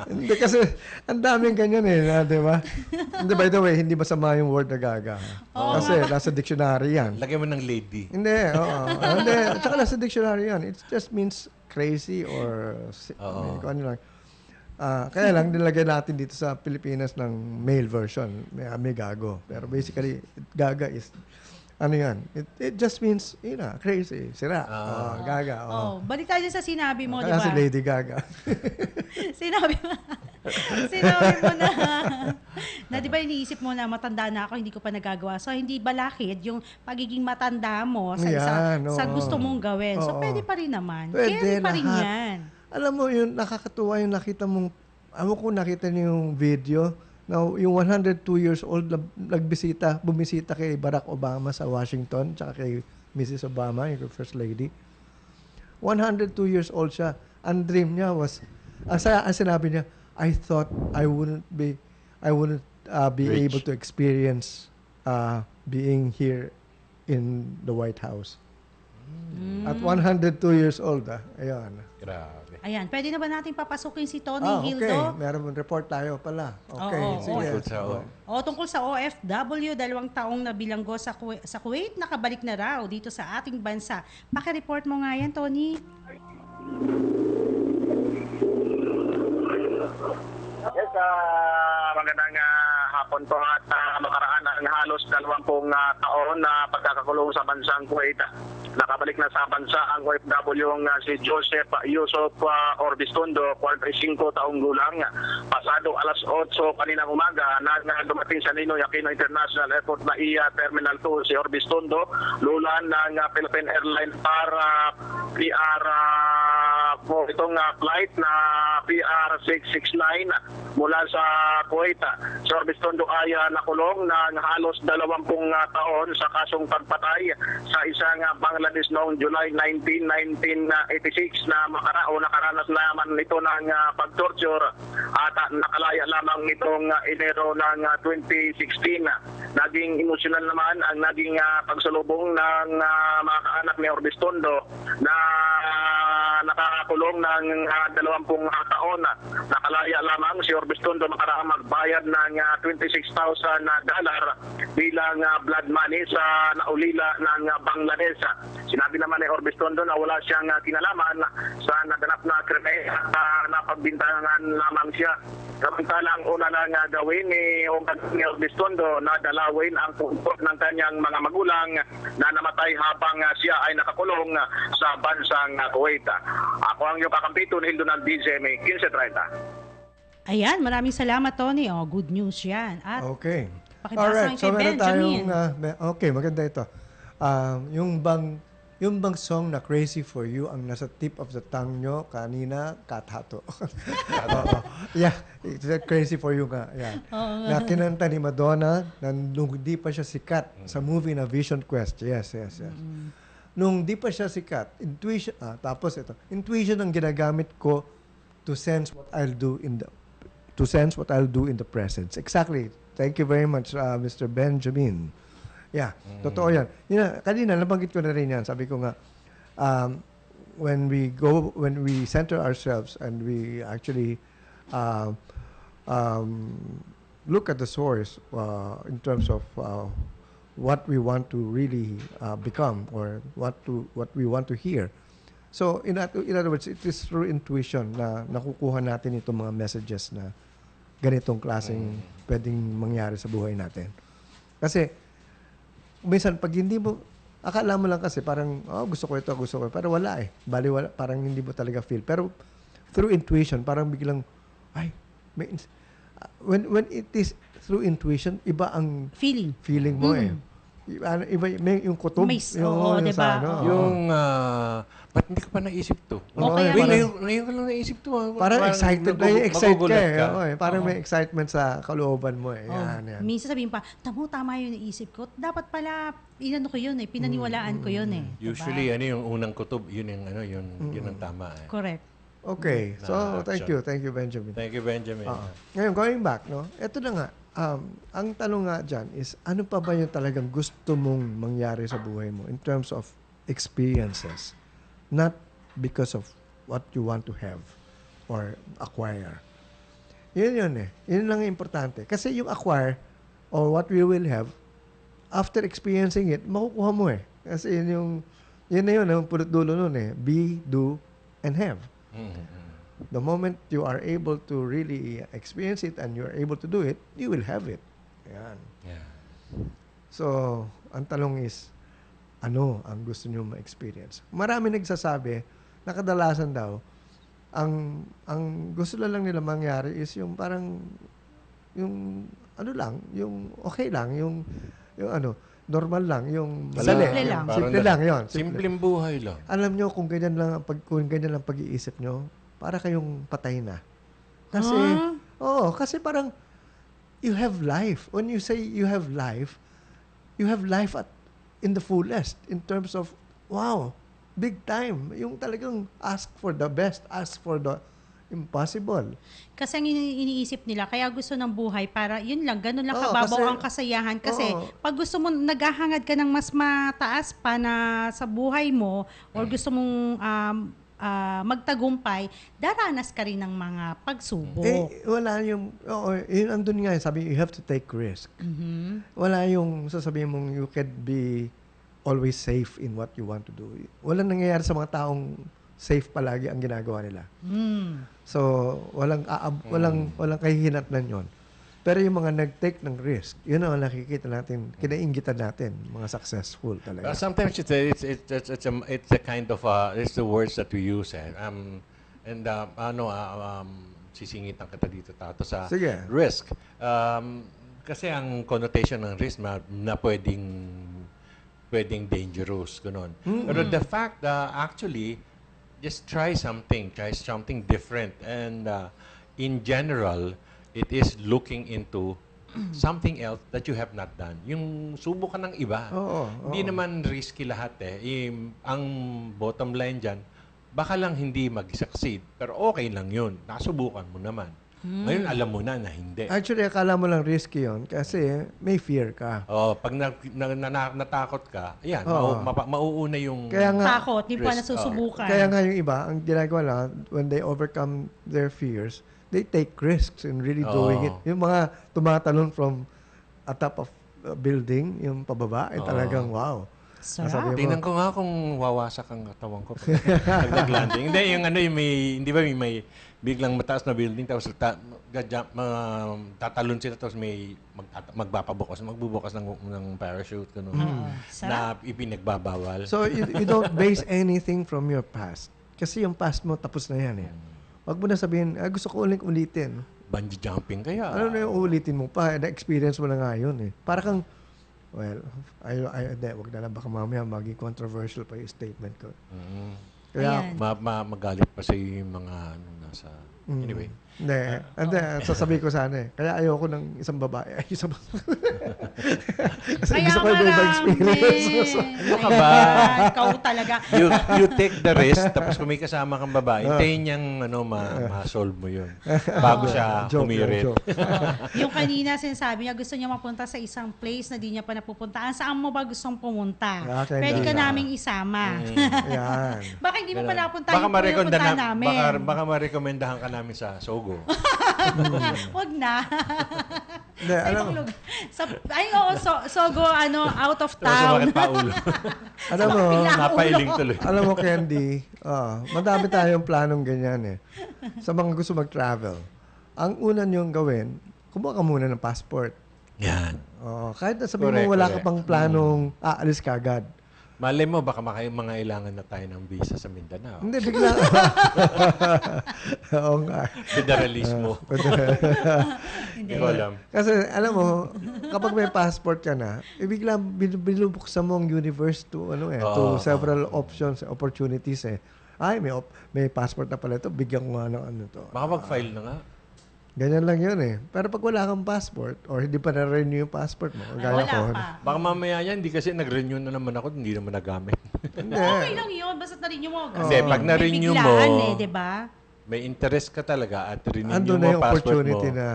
S3: Hindi kasi ang daming ganyan di ba? Hindi, by the way, hindi masama yung word na gaga. Kasi nasa dictionary yan.
S2: Lagyan mo ng lady.
S3: Hindi, oo. Hindi, tsaka nasa dictionary yan. It just means crazy or kung ano lang. Kaya lang, nilagay natin dito sa Pilipinas ng male version. May gago. Pero basically, gaga is, ano yan? It just means, crazy, sira. Gaga.
S1: Balik tayo sa sinabi mo, di
S3: Kaya
S1: ba?
S3: si Lady Gaga.
S1: Sinabi mo na di ba iniisip mo na matanda na ako, hindi ko pa nagagawa. So, hindi balakid yung pagiging matanda mo sa gusto mong gawin. So, pwede pa rin naman.
S3: Pwede,
S1: Carry pa rin
S3: lahat.
S1: yan.
S3: Alam mo, yun, nakakatuwa yung nakita mong, nakita niyo yung video, na yung 102 years old bumisita kay Barack Obama sa Washington, tsaka kay Mrs. Obama, yung First Lady. 102 years old siya. Ang dream niya was, ang sinabi niya, I thought I wouldn't be
S2: Rich.
S3: able to experience being here in the White House. At 102 years old, ayan.
S2: Grabe.
S1: Ayan, pwede na ba natin papasukin si Tony
S3: Okay.
S1: Gildo?
S3: Meron report tayo pala. Okay,
S1: Oo,
S3: sige.
S2: Tungkol sa
S1: Tungkol sa OFW, 2 taong na bilanggo sa Kuwait, nakabalik na raw dito sa ating bansa. Paki-report mo nga yan, Tony.
S6: Yes, magandang hapon po at makaraan ang halos 20 taon na pagkakakulong sa bansang Kuwait. Nakabalik na sa bansa ang OFW si Joseph Yusuf Orbistondo, 45 taong gulang. Pasado alas 8 kaninang umaga nang dumating sa Ninoy Aquino International Airport na Terminal 2 si Orbistondo, lulan ng Philippine Airlines para PR po itong flight na PR669 mula sa Kuwait. Si Orbistondo ay nakulong ng halos 20 taon sa kasong pagpatay sa isang Bangladesh noong July 19, 1986 na nakaranas naman nito ng pag-torture at nakalaya lamang nitong Enero ng 2016. Naging emosyonal naman ang naging pagsalubong ng mga kaanak ni Orbistondo na nakakulong ng 20 taon. Nakalaya lamang si Orbistondo makaraang magbayad ng $26,000 bilang blood money sa naulila ng Bangladesh. Sinabi naman ni Orbistondo na wala siyang kinalaman sa naganap na krimen at napagbintangan lamang siya. Samantalang una na gawin ni Orbistondo na dalawin ang pungkot ng kanyang mga magulang na namatay habang siya ay nakakulong sa bansang Kuwait. Ako ang iyong kakampito ni Hildo ng DZMA 1530.
S1: Ayan, maraming salamat, Tony. Good news yan. At
S3: Okay.
S1: pakibasa kay Benjamin.
S3: Okay, maganda ito. Yung bang song na Crazy For You ang nasa tip of the tongue nyo kanina, Kathato. Yeah, it's Crazy For You nga. Yeah. Na kinanta ni Madonna na nung di pa siya sikat sa movie na Vision Quest. Yes. Nung di pa siya sikat, intuition ang ginagamit ko to sense what I'll do in the present. Exactly. Thank you very much, Mr. Benjamin. Yeah, totoo yan. Kanina, nabanggit ko na rin yan. Sabi ko nga, when we center ourselves and we actually look at the source in terms of what we want to really become or what we want to hear. So in other words, it is through intuition na nakukuha natin itong mga messages na ganitong klaseng pwedeng mangyari sa buhay natin. Kasi minsan pag hindi mo akala mo lang kasi parang gusto ko ito, pero wala eh. Bali wala, parang hindi mo talaga feel. Pero through intuition, parang biglang ay when it is through intuition, iba ang feeling mo eh. Iba may yung kutob,
S1: Oo,
S3: yung
S1: diba?
S3: sa ano.
S2: Yung, ba't hindi ko pa naisip to?
S1: Okay,
S2: Ngayon ko lang naisip to.
S3: Parang excited, excite ka
S2: magugulat
S3: eh. Oo, eh. Parang may excitement sa kalooban mo eh. Yan.
S1: Minsan sabihin pa, tama yung naisip ko. Dapat pala, inano ko yun eh, pinaniwalaan ko yun eh.
S2: Usually, yung unang kutob, yun ang tama eh.
S1: Correct.
S3: Okay. So, thank you, Benjamin.
S2: Thank you, Benjamin.
S3: Ngayon, going back, no? Ito na nga. Ang tanong nga dyan is, ano pa ba yung talagang gusto mong mangyari sa buhay mo in terms of experiences? Not because of what you want to have or acquire. Yun eh. Yun lang yung importante. Kasi yung acquire or what we will have, after experiencing it, makukuha mo eh. Kasi yun na yun, ang pulot dulo nun eh. Be, do, and have. The moment you are able to really experience it and you are able to do it, you will have it. Yan.
S2: Yeah.
S3: So, ang tanong is, ano ang gusto nyo ma-experience? Marami nagsasabi na kadalasan daw, ang gusto lang nila mangyari is yung parang, yung ano lang, yung okay lang, yung normal lang, yung
S1: Simple lang.
S3: Simple lang yun.
S2: Simpleng buhay lang.
S3: Alam nyo, kung ganyan lang ang pag-iisip nyo, para kayong patay na. Kasi, kasi parang, you have life. When you say you have life in the fullest, in terms of, wow, big time. Yung talagang ask for the best, ask for the impossible.
S1: Kasi ang iniisip nila, kaya gusto ng buhay para, yun lang, ganun lang kababaw ang kasayahan. Kasi, pag gusto mo, naghahangad ka ng mas mataas pa na sa buhay mo, or gusto mong magtagumpay, daranas ka rin ng mga pagsubok.
S3: Wala yung, yun andun nga, sabi, you have to take risk. Wala yung sasabihin mong you can be always safe in what you want to do. Walang nangyayari sa mga taong safe palagi ang ginagawa nila. So, walang kahihinatnan yon. Pero yung mga nag-take ng risk, yun ang nakikita natin, kinainggitan natin, mga successful talaga.
S2: Sometimes it's a kind of it's the words that we use sisingitan kita dito tato sa
S3: Sige.
S2: risk. Kasi ang connotation ng risk na pwedeng dangerous ganun. Pero the fact actually just try something different, and in general it is looking into something else that you have not done. Yung subukan ng iba. Hindi naman risky lahat eh. Ang bottom line dyan, baka lang hindi mag-succeed, pero okay lang yun. Nasubukan mo naman. Ngayon, alam mo na hindi.
S3: Actually, akala mo lang risky yon kasi may fear ka.
S2: Pag natakot ka, ayan, mauuna yung
S3: Kaya nga,
S1: Takot, hindi pa nasusubukan.
S3: Kaya nga yung iba, ang ginagawa lang, when they overcome their fears, they take risks in really doing it. Yung mga tumatalon from atop of a building, yung pababa, ay talagang wow.
S1: Sarap.
S2: Tingnan ko nga kung wawasak ang katawan ko pag nag-landing. Hindi, yung may biglang mataas na building, tapos tatalon sila, tapos may magbubukas ng parachute, na ipinagbabawal.
S3: So, you don't base anything from your past. Kasi yung past mo, tapos na yan eh. Wag mo na sabihin, gusto ko ulitin.
S2: Bungee jumping kaya.
S3: Ano na yung uulitin mo pa? Na-experience mo na nga yun eh. Para kang, well, wag na lang, baka mamaya maging controversial pa yung statement ko. Kaya,
S2: magalit pa sa yung mga nasa... Anyway.
S3: Hindi, sasabihin ko sana eh. Kaya ayoko ng isang babae. Kasi
S1: Kaya
S3: gusto ko yung iba experience.
S2: Ano ba?
S1: Ikaw talaga.
S2: You take the risk, tapos kung may kasama kang babae, hintayin niyang ma-solve mo yun. Bago siya humirit.
S1: Yung kanina sinasabi niya, gusto niya mapunta sa isang place na di niya pa napupuntaan. Saan mo ba gustong pumunta? Pwede ka naming isama.
S3: Yan.
S1: Baka hindi mo pa napunta
S2: Baka
S1: yung pupunta namin.
S2: Baka marekomendahan ka namin sa Sogo.
S1: Wag na.
S3: Hindi, alam mo,
S1: Sogo, out of
S2: Tapos
S1: town.
S2: sumakit pa ulo.
S3: alam mo,
S2: Napailing tuloy.
S3: alam mo, Candy, madami tayong planong ganyan eh. Sa mga gusto mag-travel. Ang una niyong gawin, kumuha ka muna ng passport.
S2: Yan.
S3: Kahit na sabihin
S2: Correct,
S3: mo wala
S2: correct.
S3: ka pang planong aalis ka agad.
S2: Malay mo, baka mangailangan na tayo ng visa sa Mindanao.
S3: Hindi, bigla. Oo nga.
S2: Federalismo. Hindi ko alam.
S3: Kasi alam mo, kapag may passport ka na, bigla binubuksan mo ang universe to to several options, opportunities eh. Ay, may passport na pala ito, bigyan ko nga ng to.
S2: Baka mag-file na nga.
S3: Ganyan lang yun eh. Pero pag wala kang passport or hindi pa na-renew yung passport mo, gaya
S1: Wala
S3: ko.
S1: pa.
S2: Baka mamaya yan, hindi kasi nag-renew na naman ako, hindi naman nagamit.
S3: Hindi.
S1: Okay lang yun, basta na-renew mo. Kasi
S2: Hindi, pag na-renew mo,
S1: biglaan di ba?
S2: may interest ka talaga at renew
S3: Andun
S2: mo
S3: na yung
S2: passport
S3: opportunity
S2: mo.
S3: na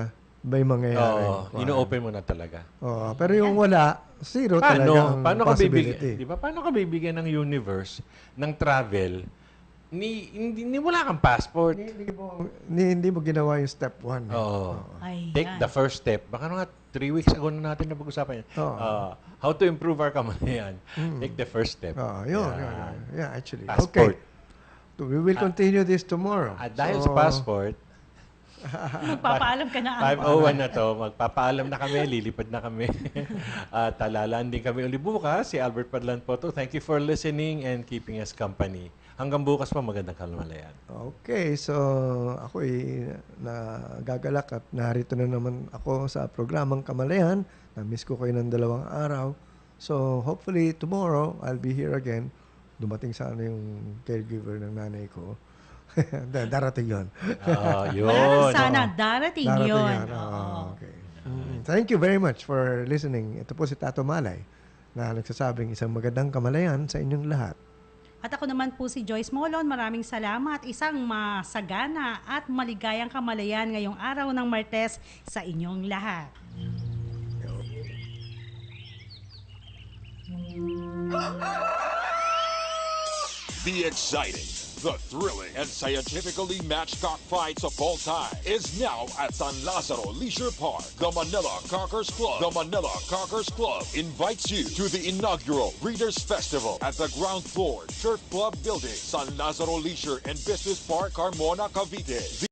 S3: may mangyayari.
S2: Ino-open mo na talaga.
S3: Pero yung wala, zero talaga ang
S2: Paano ka bibigyan?
S3: possibility.
S2: Di ba? Paano ka bibigyan ng universe ng travel ni wala kang passport?
S3: Hindi mo ginawa yung step 1.
S2: Oo.
S1: Ay,
S2: Take the first step. Baka nga 3 weeks ago na natin napag-usapan yan. How to improve our kamalayan. Take the first step.
S3: Yun. Yeah, actually.
S2: Passport.
S3: Okay. We will continue this tomorrow.
S2: At dahil sa passport,
S1: Magpapaalam ka na.
S2: 5:01 na to, magpapaalam na kami, lilipad na kami. At lalanding kami uli bukas. Si Albert Padlan po to. Thank you for listening and keeping us company. Hanggang bukas pa, magandang kamalayan.
S3: Okay, so ako nagagalak at narito na naman ako sa programang Kamalayan. Na-miss ko kayo ng 2 araw. So hopefully tomorrow, I'll be here again. Dumating sana yung caregiver ng nanay ko. Darating yun.
S2: Yun.
S1: Sana darating yun.
S3: Yan. Okay. Thank you very much for listening. Ito po si Tato Malay na nagsasabing isang magandang kamalayan sa inyong lahat.
S1: At ako naman po si Joyce Molon. Maraming salamat. Isang masagana at maligayang kamalayan ngayong araw ng Martes sa inyong lahat.
S4: The exciting, the thrilling, and scientifically matched cockfights of all time is now at San Lazaro Leisure Park. The Manila Cockers Club. The Manila Cockers Club invites you to the inaugural Breeders' Festival at the ground floor Turf Club Building, San Lazaro Leisure and Business Park, Carmona, Cavite.